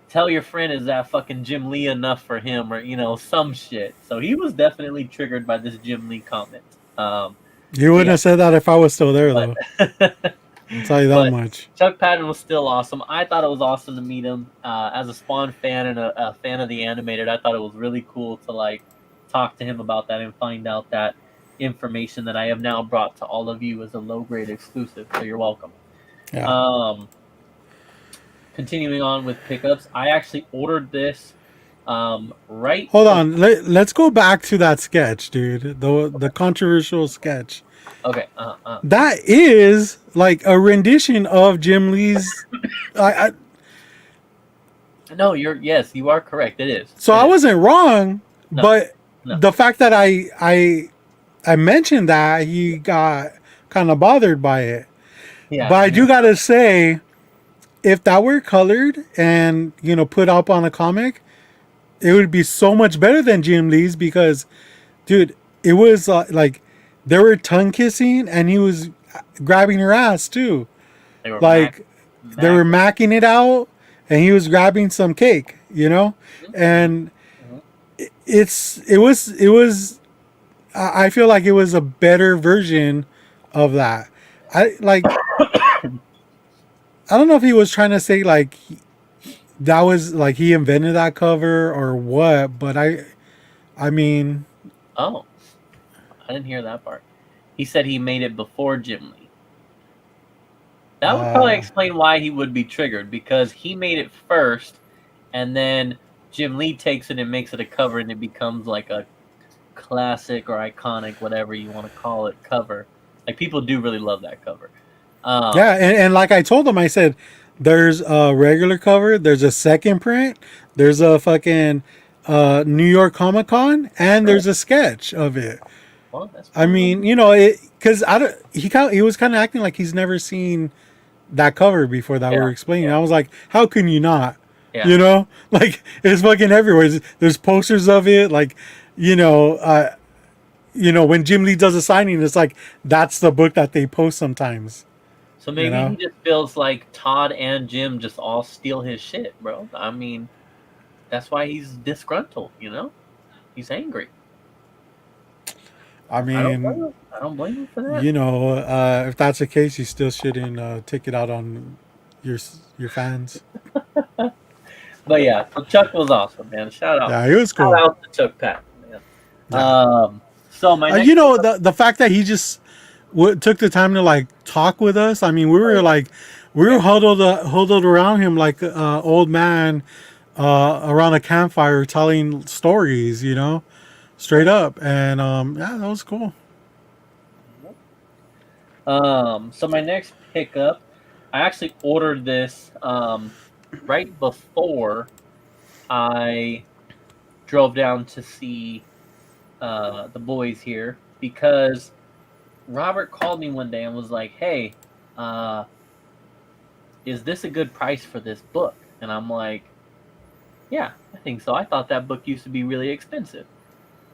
"Tell your friend is that fucking Jim Lee enough for him," or some shit. So he was definitely triggered by this Jim Lee comment. You wouldn't have said that if I was still there, though. But I'll tell you that But- much. Chuck Patton was still awesome. I thought it was awesome to meet him as a Spawn fan and a fan of the animated. I thought it was really cool to like talk to him about that and find out that information that I have now brought to all of you as a low grade exclusive. So you're welcome. Yeah. Continuing on with pickups, I actually ordered this right. Hold on. Let's go back to that sketch, dude. The controversial sketch. Okay. That is like a rendition of Jim Lee's. No, yes, you are correct. It is. So It I is. wasn't wrong, No, but no. the fact that I I mentioned that, he got kind of bothered by it. Yeah, But I do gotta say, if that were colored and put up on a comic, it would be so much better than Jim Lee's because, dude, it was like they were tongue kissing and he was grabbing her ass too. they were Like they were Mac. macking it out and he was grabbing some cake. And Mhm. it was. I feel like it was a better version of that. I like. I don't know if he was trying to say like that was like he invented that cover or what, but I mean, Oh, I didn't hear that part. He said he made it before Jim Lee. That would probably uh, explain why he would be triggered because he made it first, and then Jim Lee takes it and makes it a cover, and it becomes like a classic or iconic, whatever you want to call it, cover. Like people do really love that cover. yeah, Um, and like I told him, I said, there's a regular cover, there's a second print, there's a fucking New York Comic Con, and right. there's a sketch of it. Well, that's I fine. mean, because I don't, he was kind of acting like he's never seen that cover before that we Yeah, were explaining. yeah, I was like, how can you not? yeah. Like it's fucking everywhere. There's posters of it. Like, you know, uh, when Jim Lee does a signing, it's like that's the book that they post sometimes. So You maybe he know, just feels like Todd and Jim just all steal his shit, bro. I mean, that's why he's disgruntled. He's angry. I I don't blame mean, him. I don't blame him for that. if that's the case, you still shouldn't take it out on your fans. But yeah, so Chuck was awesome, man. Yeah, it was Shout cool. out to Chuck Patton, man. Yeah, So my next pickup, the fact that he just took the time to like talk with us. I mean, we oh were yeah, like, we were yeah. huddled around him like old man around a campfire telling stories. Straight up, and yeah, that was cool. So my next pickup, I actually ordered this right before I drove down to see the boys here because Robert called me one day and was like, "Hey, uh, is this a good price for this book?" And I'm like, "Yeah, I think so. I thought that book used to be really expensive."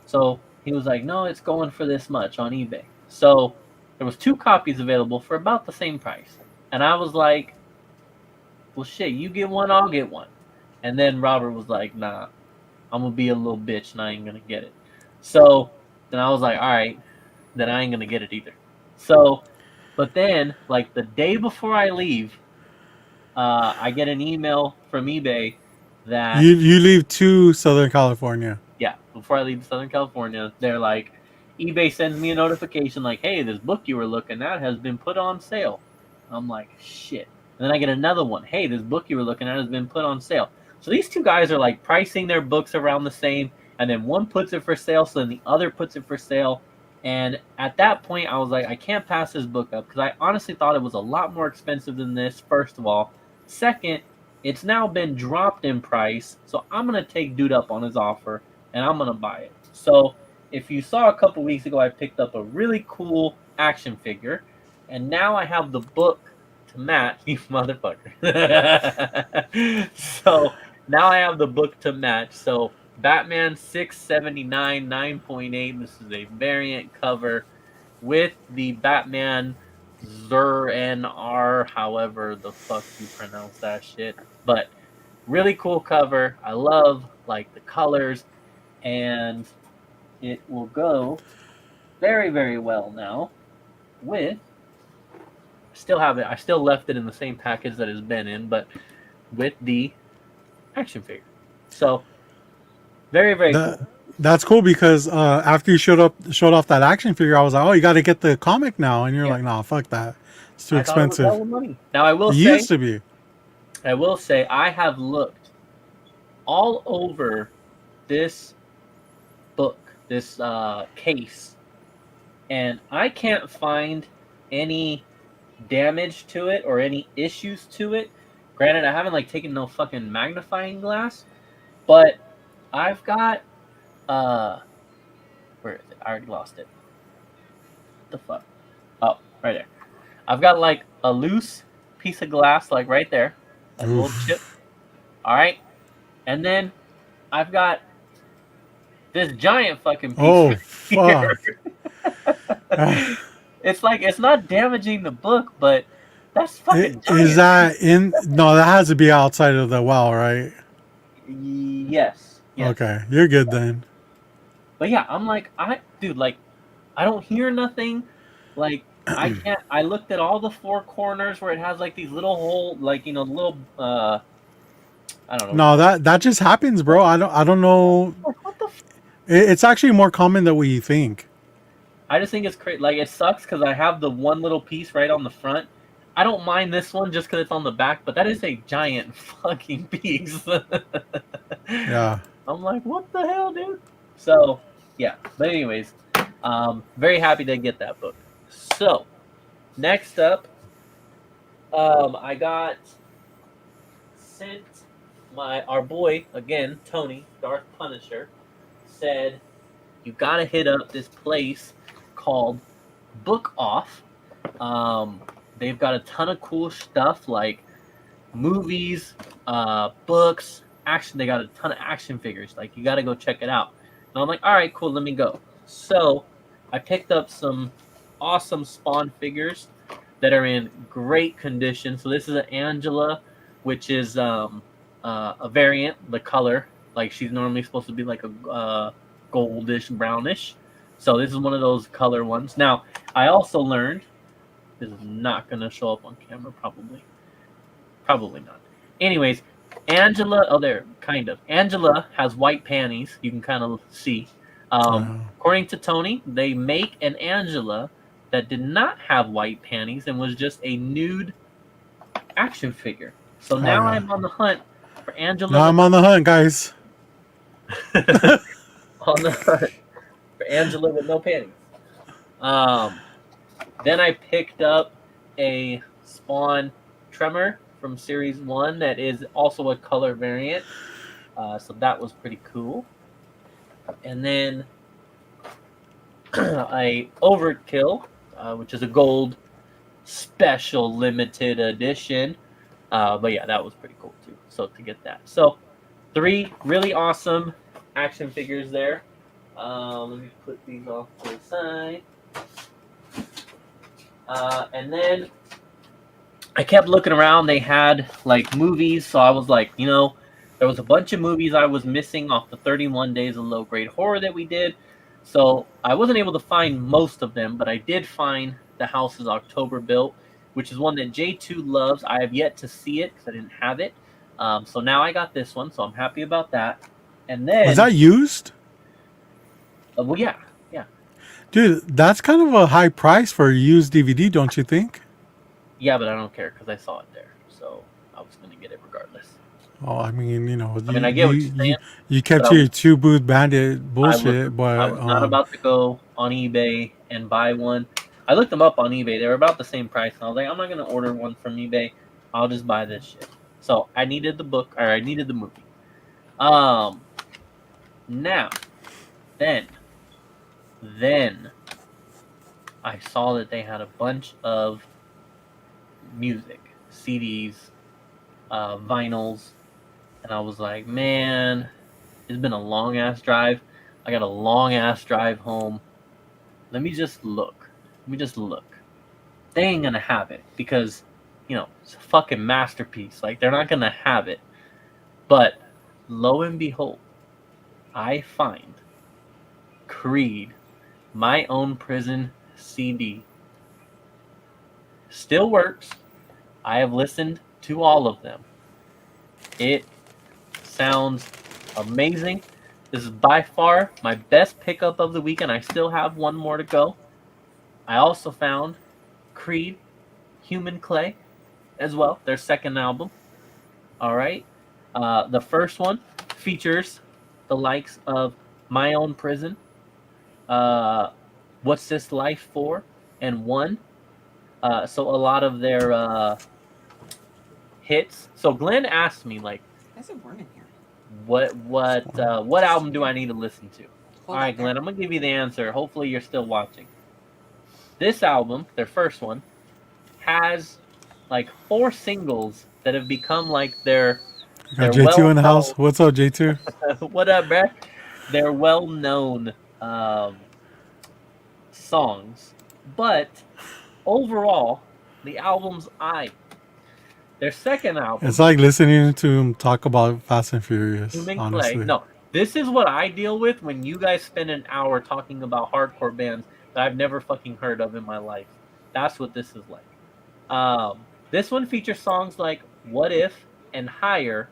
So he was like, "No, it's going for this much on eBay." So there was two copies available for about the same price, and I was like, "Well, shit, you get one, I'll get one." And then Robert was like, "Nah, I'm gonna be a little bitch and I ain't gonna get it." So then I was like, "All right, then I ain't gonna get it either." So, but then like the day before I leave, I get an email from eBay that You leave to Southern California. yeah, before I leave Southern California, they're like, eBay sends me a notification like, "Hey, this book you were looking at has been put on sale." I'm like, shit. And then I get another one. "Hey, this book you were looking at has been put on sale." So these two guys are like pricing their books around the same, and then one puts it for sale, so then the other puts it for sale. And at that point, I was like, I can't pass this book up because I honestly thought it was a lot more expensive than this, first of all. Second, it's now been dropped in price, so I'm going to take dude up on his offer and I'm gonna buy it. So if you saw a couple weeks ago, I picked up a really cool action figure, and now I have the book to match. You motherfucker! So now I have the book to match. So Batman 679 9.8. This is a variant cover with the Batman Zur NR, however the fuck you pronounce that shit. But really cool cover. I love like the colors, and it will go very, very well now with. Still have it. I still left it in the same package that it's been in, but with the action figure. So very, very cool. That's cool because after you showed off that action figure, I was like, oh, you got to get the comic now, and you're Yeah, like, nah, fuck that, it's too I thought it was expensive. hella money. Now It used to be. I will say, I have looked all over this book, this case, and I can't find any damage to it or any issues to it. Granted, I haven't like taken no fucking magnifying glass, but I've got where is it? I already lost it. the fuck? Oh, right there. I've got like a loose piece of glass, like right there, like a little chip. Oof. All right, and then I've got this giant fucking piece Oh right here. fuck. It's like it's not damaging the book, but that's fucking Is giant. that in? No, that has to be outside of the well, right? Yes, yes. Okay, you're good then. But yeah, I'm like, dude, like, I don't hear nothing. Like, I can't. I looked at all the four corners where it has like these little hole, like little, I don't know. No, that just happens, bro. I don't know. Like, what the? It's actually more common than what you think. I just think it's crazy. Like, it sucks because I have the one little piece right on the front. I don't mind this one just because it's on the back, but that is a giant fucking piece. Yeah. I'm like, what the hell, dude? So, yeah. But anyways, very happy to get that book. So, next up, I got sent our boy again, Tony Darth Punisher, said you gotta hit up this place called Book Off. They've got a ton of cool stuff like movies, books, action. They got a ton of action figures. Like, you got to go check it out. And I'm like, all right, cool, let me go. So I picked up some awesome Spawn figures that are in great condition. So this is an Angela, which is a variant, the color. Like, she's normally supposed to be like a goldish, brownish. So this is one of those color ones. Now, I also learned, this is not going to show up on camera, probably. Probably not. Anyways, Angela, oh, there, kind of. Angela has white panties. You can kind of see. According to Tony, they make an Angela that did not have white panties and was just a nude action figure. So now I'm on the hunt for Angela. Now I'm on the hunt, guys. On the hunt for Angela with no panties. Then I picked up a Spawn Tremor from Series 1 that is also a color variant. So that was pretty cool. And then a Overkill, which is a gold special limited edition. But yeah, that was pretty cool too. So to get that. So 3 really awesome action figures there. Let me put these off to the side. And then I kept looking around. They had like movies, so I was like, there was a bunch of movies I was missing off the 31 Days of Low Grade Horror that we did. So I wasn't able to find most of them, but I did find The House is October Built, which is one that J2 loves. I have yet to see it because I didn't have it. So now I got this one, so I'm happy about that. And then Was that used? Well, yeah. Dude, that's kind of a high price for a used DVD, don't you think? Yeah, but I don't care because I saw it there, so I was gonna get it regardless. Oh, I mean, I get what you're saying. You kept your 2 booth bandit bullshit, but I was not about to go on eBay and buy one. I looked them up on eBay; they were about the same price, and I was like, I'm not gonna order one from eBay. I'll just buy this shit. So I needed the book, or I needed the movie. Now, then I saw that they had a bunch of music, CDs, vinyls, and I was like, man, it's been a long ass drive. I got a long ass drive home. Let me just look. They ain't gonna have it because, it's a fucking masterpiece. Like, they're not gonna have it. But lo and behold, I find Creed, My Own Prison CD. Still works. I have listened to all of them. It sounds amazing. This is by far my best pickup of the weekend. I still have one more to go. I also found Creed, Human Clay as well, their second album. All right. The first one features the likes of My Own Prison, What's This Life For, and One. So a lot of their hits. So Glenn asked me, like, There's a worm in here. what album do I need to listen to? Hold All right, on there. Glenn, I'm gonna give you the answer. Hopefully you're still watching. This album, their first one, has like 4 singles that have become like I got their J2 in the well-known. house. What's up, J2? What up, bruh? Their well-known songs, but overall, the album's their second album, It's like listening to him talk about Fast and Furious, Human Clay. honestly. No, this is what I deal with when you guys spend an hour talking about hardcore bands that I've never fucking heard of in my life. That's what this is like. This one features songs like What If and Higher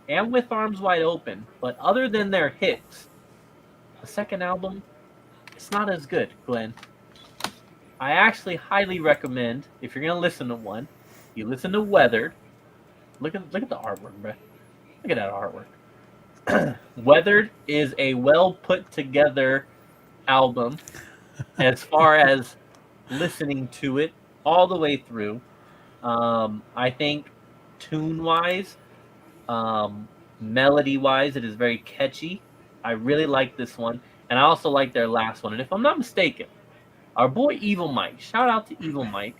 and With Arms Wide Open, but other than their hits, the second album, it's not as good, Glenn. I actually highly recommend, if you're gonna listen to one, you listen to Weathered. Look at the artwork, bro. Look at that artwork. Weathered is a well put together album as far as listening to it all the way through. I think tune wise, melody wise, it is very catchy. I really like this one, and I also like their last one. And if I'm not mistaken, our boy Evil Mike, shout out to Evil Mike.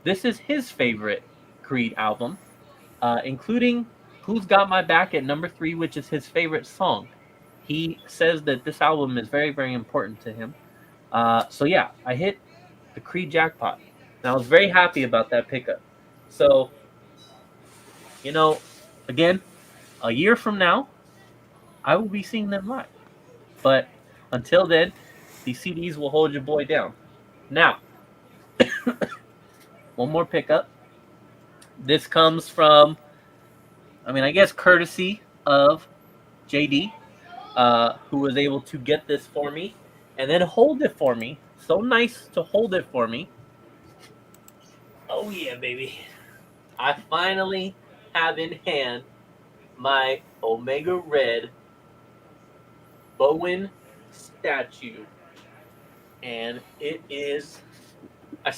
This is his favorite Creed album, including Who's Got My Back at number 3, which is his favorite song. He says that this album is very, very important to him. So yeah, I hit the Creed jackpot. And I was very happy about that pickup. So, again, a year from now, I will be seeing them live. But until then, these CDs will hold your boy down. Now, one more pickup. This comes from, I guess, courtesy of JD, who was able to get this for me and then hold it for me. So nice to hold it for me. Oh, yeah, baby. I finally have in hand my Omega Red Bowen statue. And it is... I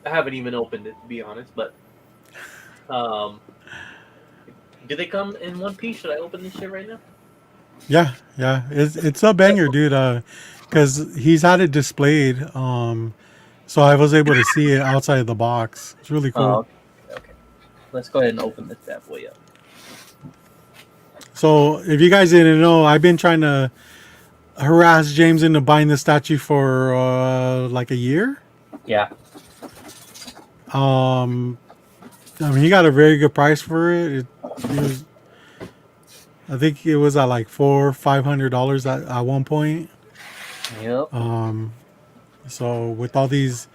haven't even opened it, to be honest, but... do they come in one piece? Should I open this shit right now? Yeah. It's a banger, dude. Because he's had it displayed. So I was able to see it outside of the box. It's really cool. Okay. Let's go ahead and open this bad boy up. So if you guys didn't know, I've been trying to harass James into buying the statue for like a year. Yeah. He got a very good price for it. I think it was at like $500 at one point. Yep. So with all these,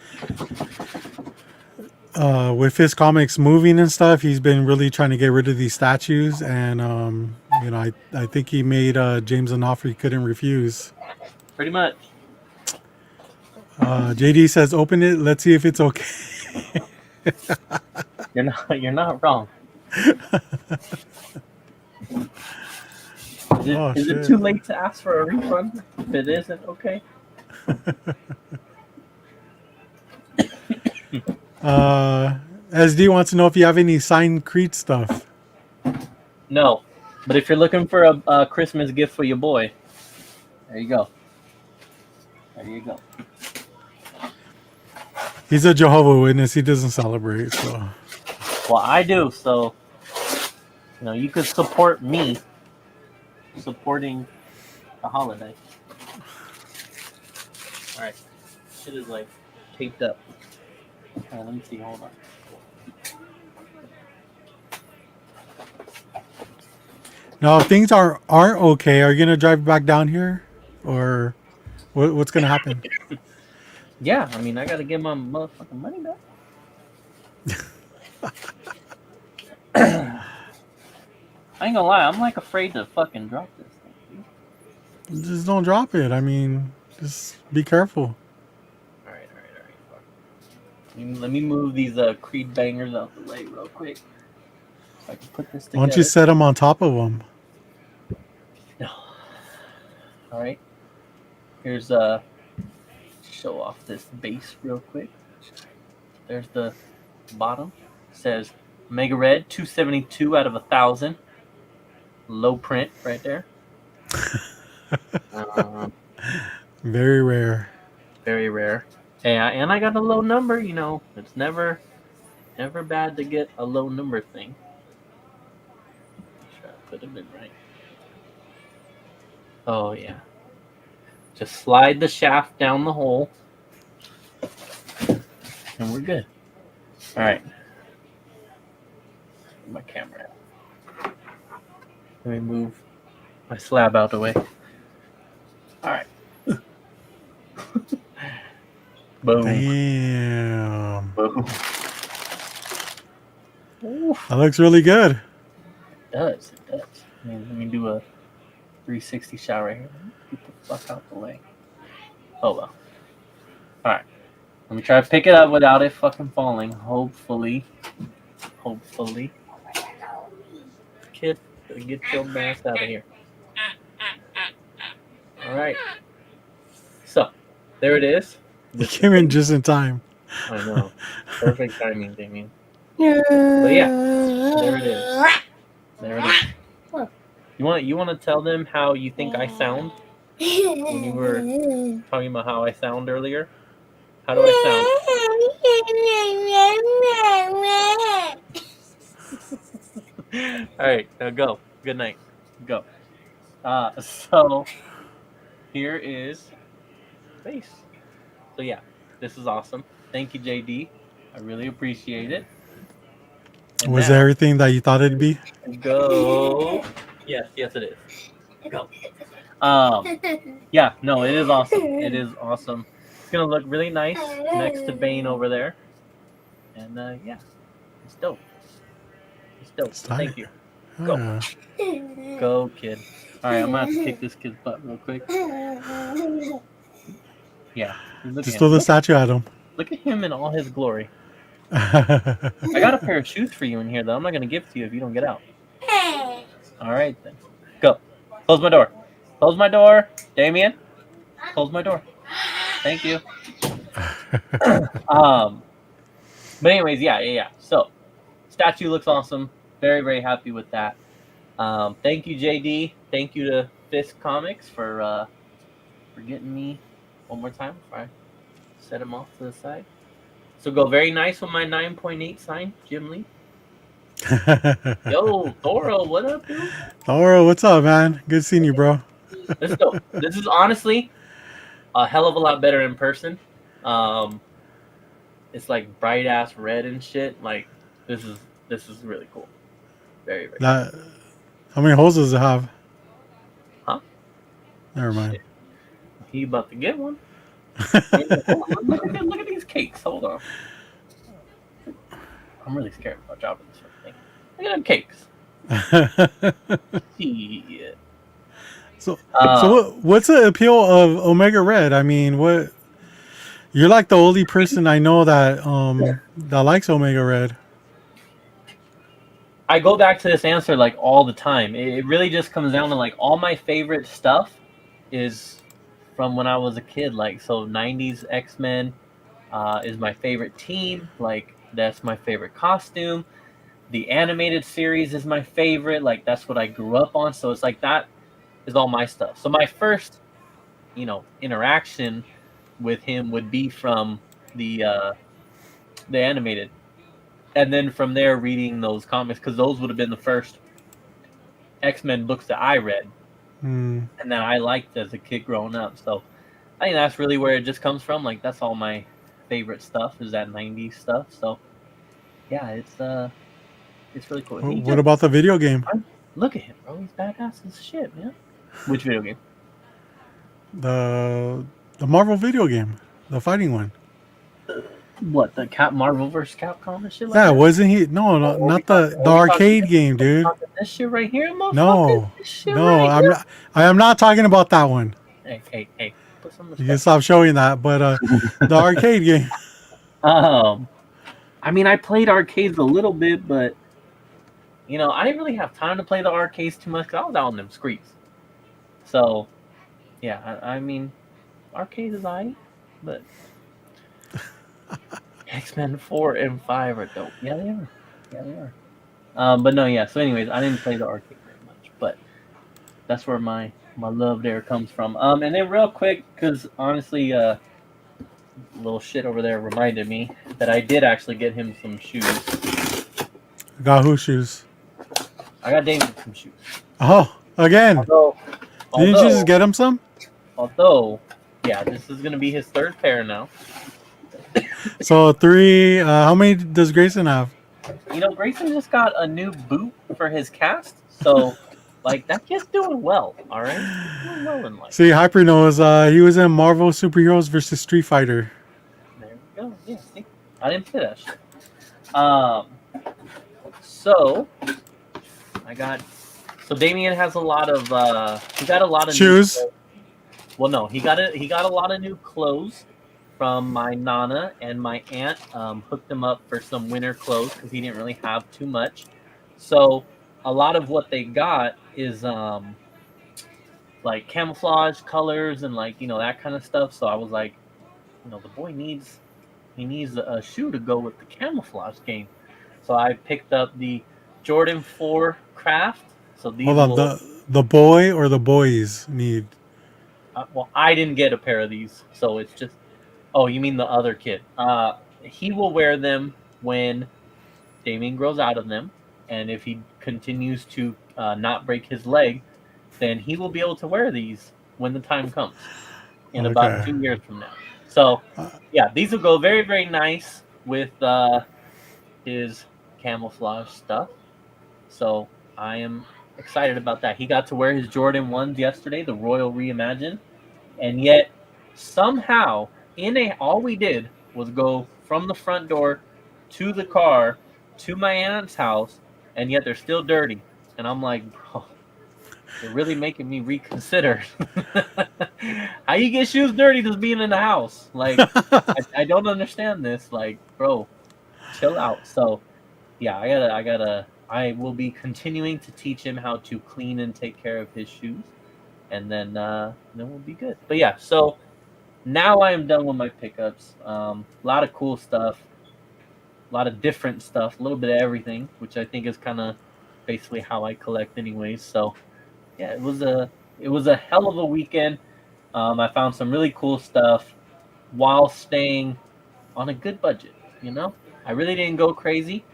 with his comics moving and stuff, he's been really trying to get rid of these statues, and I think he made James an offer he couldn't refuse. Pretty much. JD says, "Open it. Let's see if it's okay." You're not wrong. Is it too late to ask for a refund if it isn't okay? SD wants to know if you have any signed Creed stuff. No, but if you're looking for a Christmas gift for your boy, there you go. There you go. He's a Jehovah's Witness. He doesn't celebrate, so. Well, I do, so you could support me supporting the holiday. All right, shit is like taped up. All right, let me see. Hold on. Now, if things aren't okay, are you gonna drive back down here, or what's gonna happen? Yeah, I gotta get my motherfucking money back. I ain't gonna lie, I'm like afraid to fucking drop this thing. Just don't drop it. Just be careful. All right. Fuck. Let me move these Creed bangers out the way real quick. So I can put this together. Why don't you set them on top of them? No. All right. Here's show off this base real quick. There's the bottom. It says Mega Red 272 out of 1,000. Low print right there. Very rare. Very rare. And I got a low number. You know, it's never bad to get a low number thing. Make sure I put them in right. Oh yeah. Just slide the shaft down the hole, and we're good. All right. My camera. Let me move my slab out the way. All right. Boom. Damn. Boom. Oof. That looks really good. It does. It does. Let me do a 360 shot right here. Get the fuck out the way. Oh well. All right. Let me try to pick it up without it fucking falling. Hopefully. Kid, get your ass out of here. All right. So, there it is. You came in just in time. I know. Perfect timing, Damien. But yeah, there it is. There it is. You want to tell them how you think I sound when you were talking about how I sound earlier? How do I sound? All right, now go. Good night. Go. So here is base. So yeah, this is awesome. Thank you, JD. I really appreciate it. And Was it now, everything that you thought it'd be? go. Yes, it is. Go. Yeah, no, it is awesome. It is awesome. It's gonna look really nice next to Bane over there. And yeah, it's dope. It's dope. It's Thank you. Ah. Go, kid. All right, I'm gonna have to kick this kid's butt real quick. Yeah, look Just at throw him. the statue at him. Look at him in all his glory. I got a pair of shoes for you in here, though. I'm not gonna give to you if you don't get out. All right, then. Go. Close my door. Close my door, Damien. Close my door. Thank you. But anyways, yeah. So, statue looks awesome. Very, very happy with that. Thank you, JD. Thank you to Fisk Comics for getting me one more time before I set him off to the side. So go very nice with my 9.8 sign, Jim Lee. Yo, Thoro, what up, dude? Thoro, what's up, man? Good seeing you, bro. Let's go. This is honestly a hell of a lot better in person. It's like bright ass red and shit. Like this is really cool. Very, very That. How many holes does it have? Huh? Never mind. Shit. He about to get one. Look at these cakes. Hold on. I'm really scared about dropping this thing. Look at them cakes. Shit. So what's the appeal of Omega Red? I mean, what? You're like the only person I know that that likes Omega Red. I go back to this answer like all the time. It really just comes down to like all my favorite stuff is from when I was a kid. Like so, 90s X-Men is my favorite team. Like that's my favorite costume. The animated series is my favorite. Like that's what I grew up on. So it's like that is all my stuff. So my first, interaction with him would be from the animated, and then from there reading those comics because those would have been the first X-Men books that I read and that I liked as a kid growing up. So I think that's really where it just comes from. Like that's all my favorite stuff is that 90s stuff. So yeah, it's really cool. What about the video game? Look at him, bro. He's badass as shit, man. Which video game? The Marvel video game, the fighting one. What, the Marvel vs. Capcom and shit like Yeah, that? wasn't he? No, not the arcade game, dude. This shit right here, motherfucker? No, This shit no, right here? I am not talking about that one. Hey, put some You respect. can stop showing that, but the arcade game. I mean, I played arcades a little bit, but I didn't really have time to play the arcades too much because I was out on them streets. So, yeah, I mean, arcades is alright, but X-Men 4 and 5 are dope. Yeah, they are. But no, yeah. So, anyways, I didn't play the arcade very much, but that's where my love there comes from. And then real quick, because honestly, little shit over there reminded me that I did actually get him some shoes. Got who shoes? I got Damien some shoes. Oh, again. Although, Didn't you just although, get him some? although, yeah, this is gonna be his third pair now. So 3. How many does Grayson have? You know, Grayson just got a new boot for his cast, so like that kid's doing well. All right, he's doing well in life. See, Hyper knows. He was in Marvel Superheroes versus Street Fighter. There we go. Yeah, see, I didn't play that shit. So I got. So Damien has a lot of. He got a lot of Shoes? New, well, no, he got a lot of new clothes from my nana and my aunt. Hooked him up for some winter clothes because he didn't really have too much. So a lot of what they got is like camouflage colors and like that kind of stuff. So I was like, the boy needs a shoe to go with the camouflage game. So I picked up the Jordan 4 Craft. So these Hold on. will, The boy or the boys need. well, I didn't get a pair of these, so it's just. Oh, you mean the other kid? He will wear them when Damien grows out of them, and if he continues to not break his leg, then he will be able to wear these when the time comes in about Okay. 2 years from now. So, yeah, these will go very, very nice with his camouflage stuff. So I am excited about that. He got to wear his Jordan 1s yesterday, the Royal Reimagined, and yet somehow all we did was go from the front door to the car to my aunt's house, and yet they're still dirty. And I'm like, bro, you're really making me reconsider. How you get shoes dirty just being in the house? Like, I don't understand this. Like, bro, chill out. So, yeah, I will be continuing to teach him how to clean and take care of his shoes, and then we'll be good. But yeah, so now I am done with my pickups. A lot of cool stuff, a lot of different stuff, a little bit of everything, which I think is kind of basically how I collect, anyways. So yeah, it was a hell of a weekend. I found some really cool stuff while staying on a good budget. I really didn't go crazy.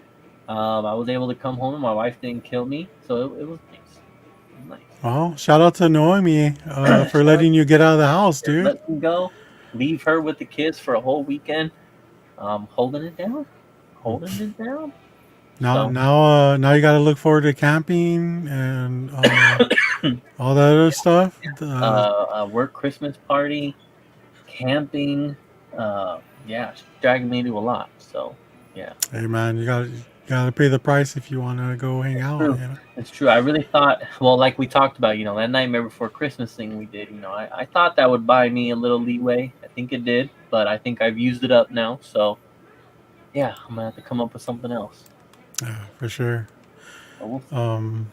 I was able to come home and my wife didn't kill me, so it was nice. It was nice. Well, shout out to Noemi for letting you get out of the house, dude. Let me go, leave her with the kids for a whole weekend. Holding it down. Now you got to look forward to camping and all that other stuff. Work Christmas party, camping. Yeah, she's dragging me to a lot. So yeah. Hey man, you gotta pay the price if you want to go hang out. True. It's true. I really thought, well, like we talked about, that Nightmare Before Christmas thing we did, I thought that would buy me a little leeway. I think it did, but I think I've used it up now. So, yeah, I'm going to have to come up with something else. Yeah, for sure. So we'll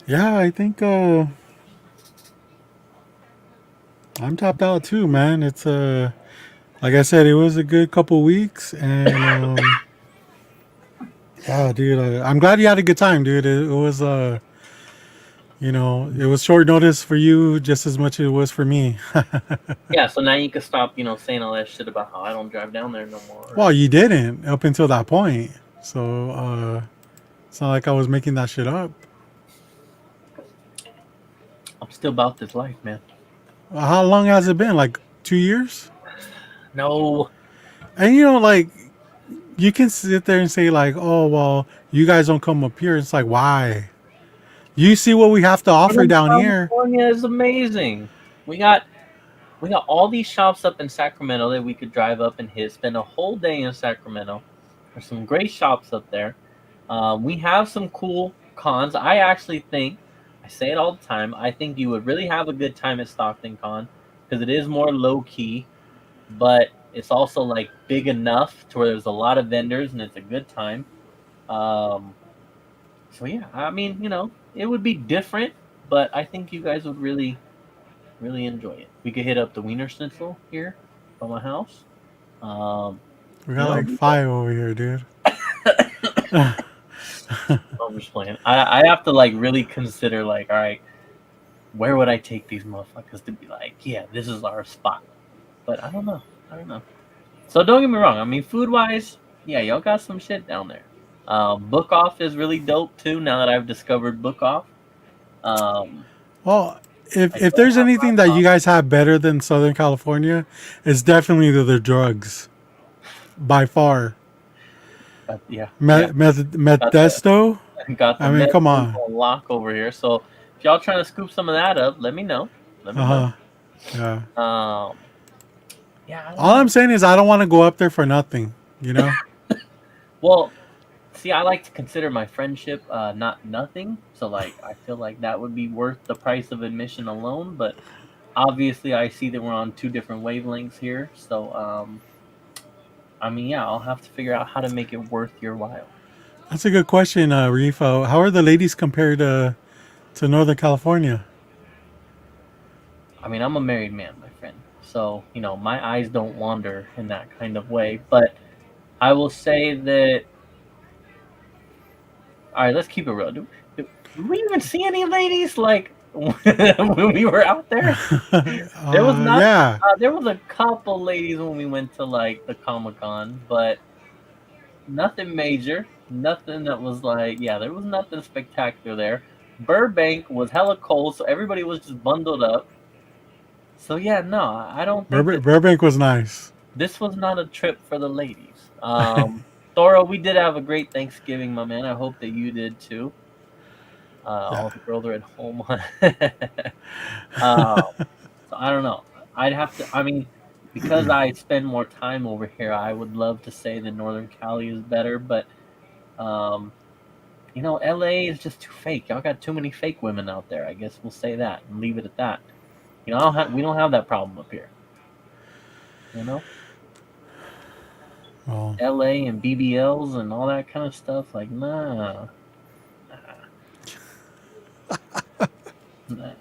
yeah, I think I'm tapped out too, man. It's like I said, it was a good couple weeks, and yeah, dude, I'm glad you had a good time, dude. It was it was short notice for you just as much as it was for me. yeah, so now you can stop, saying all that shit about how I don't drive down there no more. Well, you didn't up until that point, so it's not like I was making that shit up. I'm still about this life, man. How long has it been? Like 2 years? No. And like you can sit there and say like, oh well, you guys don't come up here. It's like, why? You see what we have to offer down here. California is amazing. We got all these shops up in Sacramento that we could drive up and spend a whole day in Sacramento. There's some great shops up there. We have some cool cons. I actually think, I say it all the time, I think you would really have a good time at Stockton Con because it is more low key, but it's also like big enough to where there's a lot of vendors and it's a good time. So yeah, I mean, it would be different, but I think you guys would really, really enjoy it. We could hit up the Wiener Schnitzel here by my house. We got like 5 over here, dude. I'm just playing. I have to like really consider like, all right, where would I take these motherfuckers to be like, yeah, this is our spot. But I don't know. I don't know. So don't get me wrong. I mean, food wise, yeah, y'all got some shit down there. Book Off is really dope too. Now that I've discovered Book Off, um, Well, I if don't there's have anything that you laptop. guys have better than Southern California, it's definitely the drugs by far. But yeah, yeah, got the Methesto. got the I mean, meth come game on. on lock over here. So if y'all trying to scoop some of that up, let me know. Let me Uh know. huh. Yeah. Um, yeah, I don't All I'm know. saying is I don't want to go up there for nothing. You know. Well, see, I like to consider my friendship not nothing. So like, I feel like that would be worth the price of admission alone. But obviously, I see that we're on two different wavelengths here. So I mean, yeah, I'll have to figure out how to make it worth your while. That's a good question, Rifo. How are the ladies compared to Northern California? I mean, I'm a married man, my friend. So, my eyes don't wander in that kind of way. But I will say that, all right, let's keep it real. Do we even see any ladies like when we were out there? There was not, Yeah. there was a couple ladies when we went to like the Comic Con, but nothing major. Nothing that was like, yeah, there was nothing spectacular there. Burbank was hella cold, so everybody was just bundled up. So yeah, no, I don't think that Burbank was nice. this was not a trip for the ladies. Thora, we did have a great Thanksgiving, my man. I hope that you did too. Yeah. All the girls are at home. So I don't know. I'd have to. I mean, because I spend more time over here, I would love to say that Northern Cali is better, but um, LA is just too fake. Y'all got too many fake women out there. I guess we'll say that and leave it at that. We don't have that problem up here. You know. Well, LA and BBLs and all that kind of stuff. Like, nah. Nah.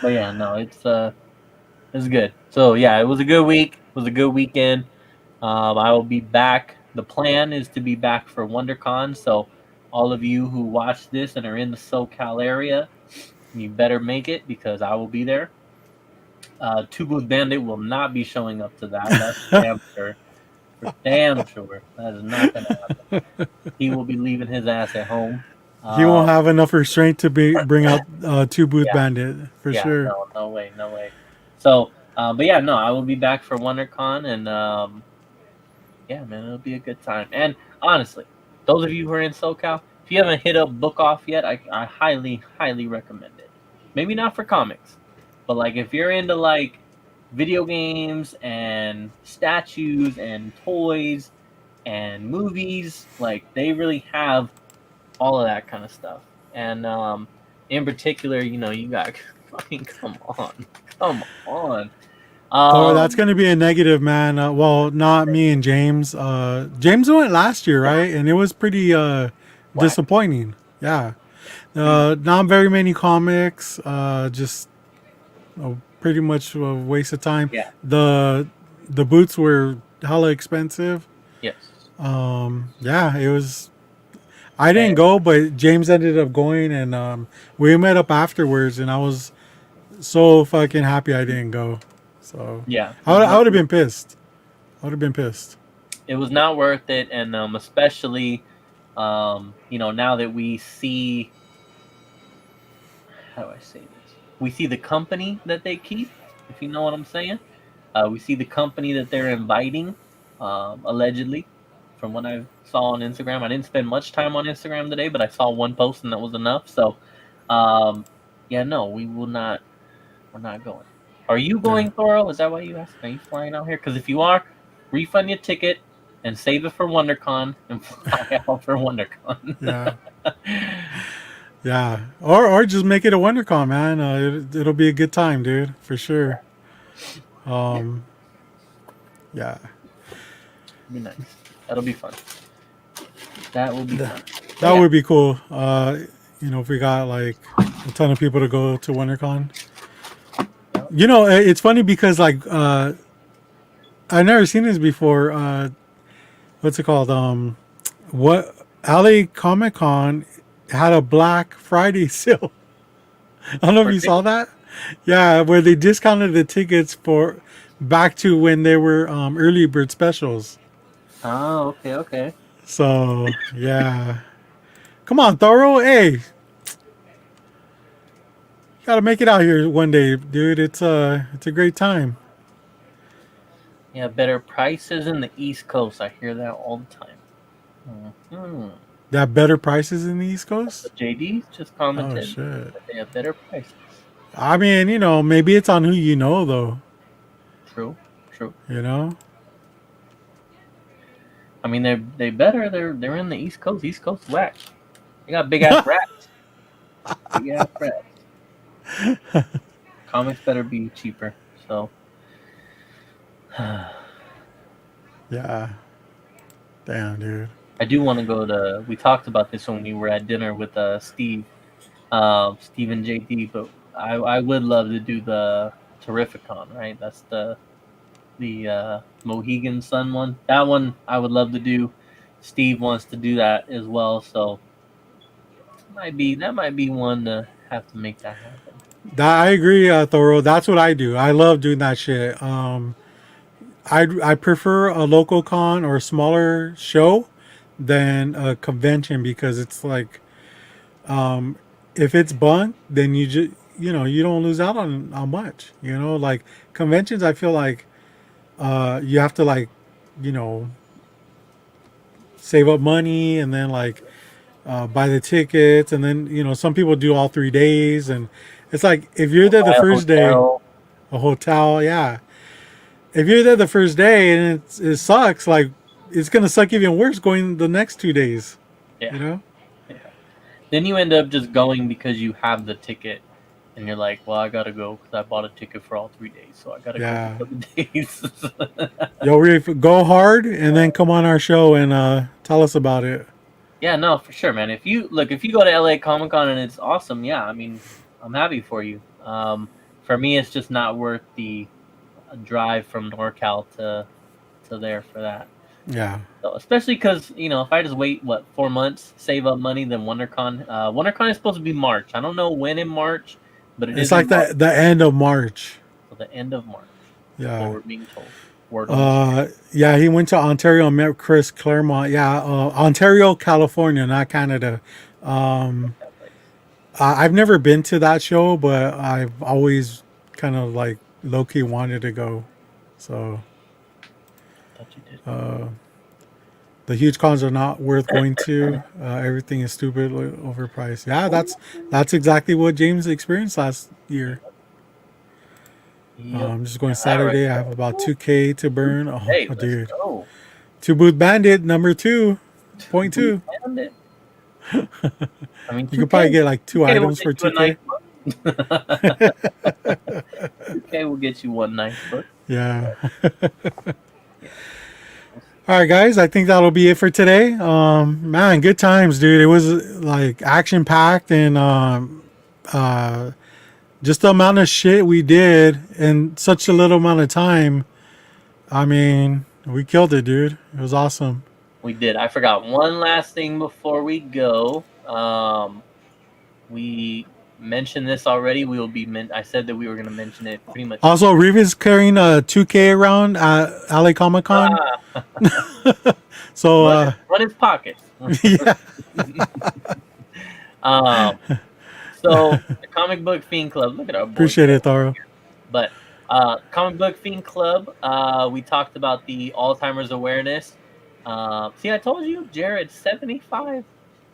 But yeah, no, it's good. So yeah, it was a good week. It was a good weekend. I will be back. The plan is to be back for WonderCon. So all of you who watch this and are in the SoCal area, you better make it because I will be there. Two Booth Bandit will not be showing up to that. That's damn sure. For damn sure. That is not gonna happen. He will be leaving his ass at home. he Uh, won't have enough restraint to bring out two booth yeah, bandit for yeah, sure. no, no way, no way. So, but yeah, no, I will be back for WonderCon, and yeah, man, it'll be a good time. And honestly, those of you who are in SoCal, if you haven't hit up Book Off yet, I highly, highly recommend it. Maybe not for comics, but like if you're into like video games and statues and toys and movies, like they really have all of that kind of stuff. And in particular, you got fucking come on. Or that's Um, going to be a negative, man. Well, not me and James. James went last year, right? And it was pretty whack. disappointing. Yeah. Yeah, pretty much. Not very many comics. Just pretty much a waste of time. Yeah. The boots were hella expensive. Yes. Yeah, it was. I And didn't go, but James ended up going, and we met up afterwards, and I was so fucking happy I didn't go. So yeah, I would have no, been pissed. I would have been pissed. it was not worth it, and especially, now that we see, how do I say this? We see the company that they keep, if you know what I'm saying. We see the company that they're inviting, allegedly, from what I saw on Instagram. I didn't spend much time on Instagram today, but I saw one post and that was enough. So, um, yeah, no, we will not. We're not going. Are you Yeah, going, Thoro? Is that why you asked? Are you flying out here? Because if you are, refund your ticket and save it for WonderCon and fly out for WonderCon. yeah, yeah. Or just make it a WonderCon, man. It'll be a good time, dude, for sure. Yeah, Um, yeah. be nice. That'll be fun. That will be Th- fun. But That yeah, would be cool. If we got like a ton of people to go to WonderCon. yeah. It's funny because like I've never seen this before. What's it called? What LA Comic Con had a Black Friday sale. I don't know if For you saw tickets. that. Yeah, where they discounted the tickets for back to when they were early bird specials. Oh, okay. So yeah, come on, Thorough. Hey, gotta make it out here one day, dude. It's a great time. Yeah, better prices in the East Coast. I hear that all the time. Hmm. They have better prices in the East That's Coast. what JD just Oh commented. shit. That they have better prices. I mean, maybe it's on who you know, though. True. You know. I mean, they better. They're in the East Coast. East Coast whack. They got big ass rats. Big ass rats. Comics better be cheaper. So. Yeah. Damn, dude. I do want to go to. We talked about this when we were at dinner with Steve, Steve and JD. But I would love to do the Terrificon. Right, that's the Mohegan Sun one. That one I would love to do. Steve wants to do that as well, so that might be one to have to make that happen. I agree, Thorough. That's what I do. I love doing that shit. I prefer a local con or a smaller show than a convention because it's like, if it's bunk, then you just you don't lose out on much. Like conventions, I feel like you have to like you know save up money and then like buy the tickets, and then some people do all 3 days, and it's like if you're there the Buy a first day, hotel. a hotel, yeah. If you're there the first day and it sucks, like it's gonna suck even worse going the next 2 days. Yeah, You know? yeah. Then you end up just going because you have the ticket, and you're like, well, I gotta go because I bought a ticket for all 3 days, so I gotta go Yeah. for the days. Yo, Reef, go hard and then come on our show and tell us about it. Yeah, no, for sure, man. If you go to LA Comic Con and it's awesome, yeah, I mean, I'm happy for you. For me, it's just not worth the drive from NorCal to there for that. Yeah. So, especially because if I just wait 4 months, save up money, then WonderCon. WonderCon is supposed to be March. I don't know when in March, but it It's is in like March. the end of March. So the end of March. Yeah. What we're being told. Word on the street. Yeah, he went to Ontario and met Chris Claremont. Yeah, Ontario, California, not Canada. Um, That place. I've never been to that show, but I've always kind of like low key wanted to go. So Thought you did. the huge cons are not worth going to. Everything is stupid, overpriced. Yeah, that's exactly what James experienced last year. Yep. I'm just going All right. Saturday. I have about 2K to burn. Oh, Hey, let's dude. go. Two Booth Bandit number 2.2. And it. I mean, You could probably get like 2 2K will items for get you a 2K. nice 2K will get you one nice book. Yeah. All right, guys. I think that'll be it for today. Man, good times, dude. It was like action packed, and just the amount of shit we did in such a little amount of time. I mean, we killed it, dude. It was awesome. We did. I forgot one last thing before we go. We mentioned this already. We will be. I said that we were going to mention it pretty much. Also, Reeve is carrying a 2K around at LA Comic Con. So, run his pockets. yeah. So the Comic Book Fiend Club. Look at our boy. Appreciate it, Tharo. But Comic Book Fiend Club. We talked about the Alzheimer's awareness. See, I told you, Jared, 75.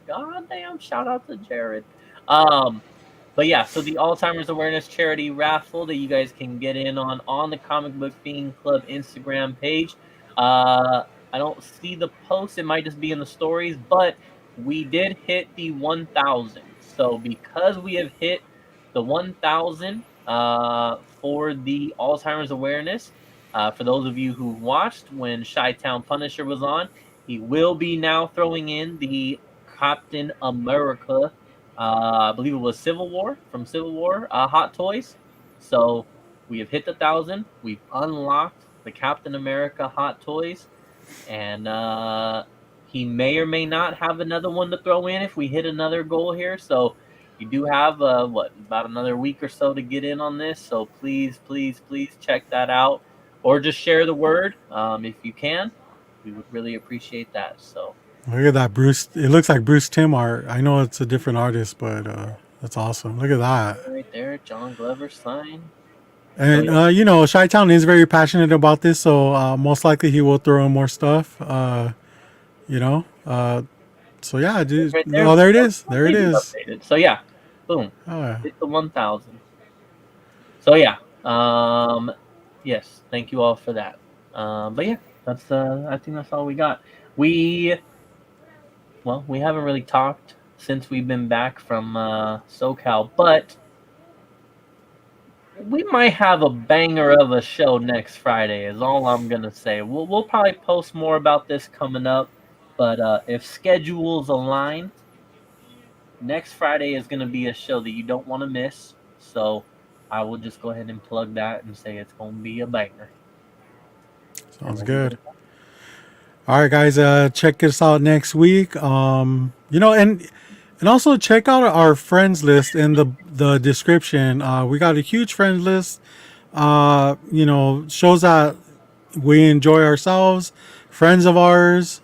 God damn! Shout out to Jared. But yeah, so the Alzheimer's awareness charity raffle that you guys can get in on the Comic Book Fiend Club Instagram page. I don't see the post. It might just be in the stories, but we did hit the 1,000. So because we have hit the 1,000 for the Alzheimer's awareness, for those of you who watched when Chi-Town Punisher was on, he will be now throwing in the Captain America, I believe it was Civil War, from Civil War, Hot Toys. So we have hit the 1,000. We've unlocked the Captain America Hot Toys. And he may or may not have another one to throw in if we hit another goal here. So you do have about another week or so to get in on this. So please check that out. or just share the word if you can. We would really appreciate that. So Look at that, Bruce. It looks like Bruce Tim art. I know it's a different artist, but that's awesome. Look at that. right there, John Glover sign. And So, yeah. you know, Chi-Town is very passionate about this, so most likely he will throw in more stuff. You know, so yeah, dude. Right there. Oh, there it is. There it Maybe is. updated. So yeah, boom, Oh, yeah. hit the 1,000. So yeah, yes, thank you all for that. But yeah, that's I think that's all we got. We haven't really talked since we've been back from SoCal, but we might have a banger of a show next Friday. Is all I'm gonna say. We'll probably post more about this coming up, but if schedules align, next Friday is gonna be a show that you don't want to miss. So I will just go ahead and plug that and say it's gonna be a banger. Sounds good. All right, guys. Check us out next week. You know, and also check out our friends list in the description. We got a huge friends list. You know, shows that we enjoy ourselves, friends of ours,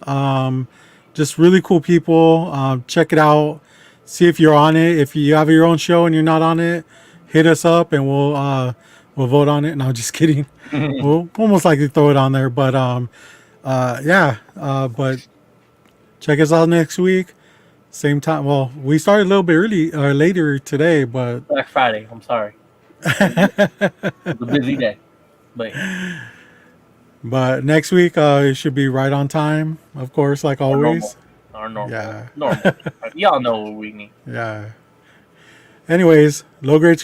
just really cool people. Check it out. See if you're on it. If you have your own show and you're not on it, hit us up and we'll vote on it. No, just kidding. We'll almost likely throw it on there, but yeah. But check us out next week. Same time. Well, we started a little bit early or later today, but Black Friday. I'm sorry. It's a busy day, but but next week it should be right on time, of course, like always. our normal, Yeah. normal. Y'all know what we need. Yeah. Anyways, low grade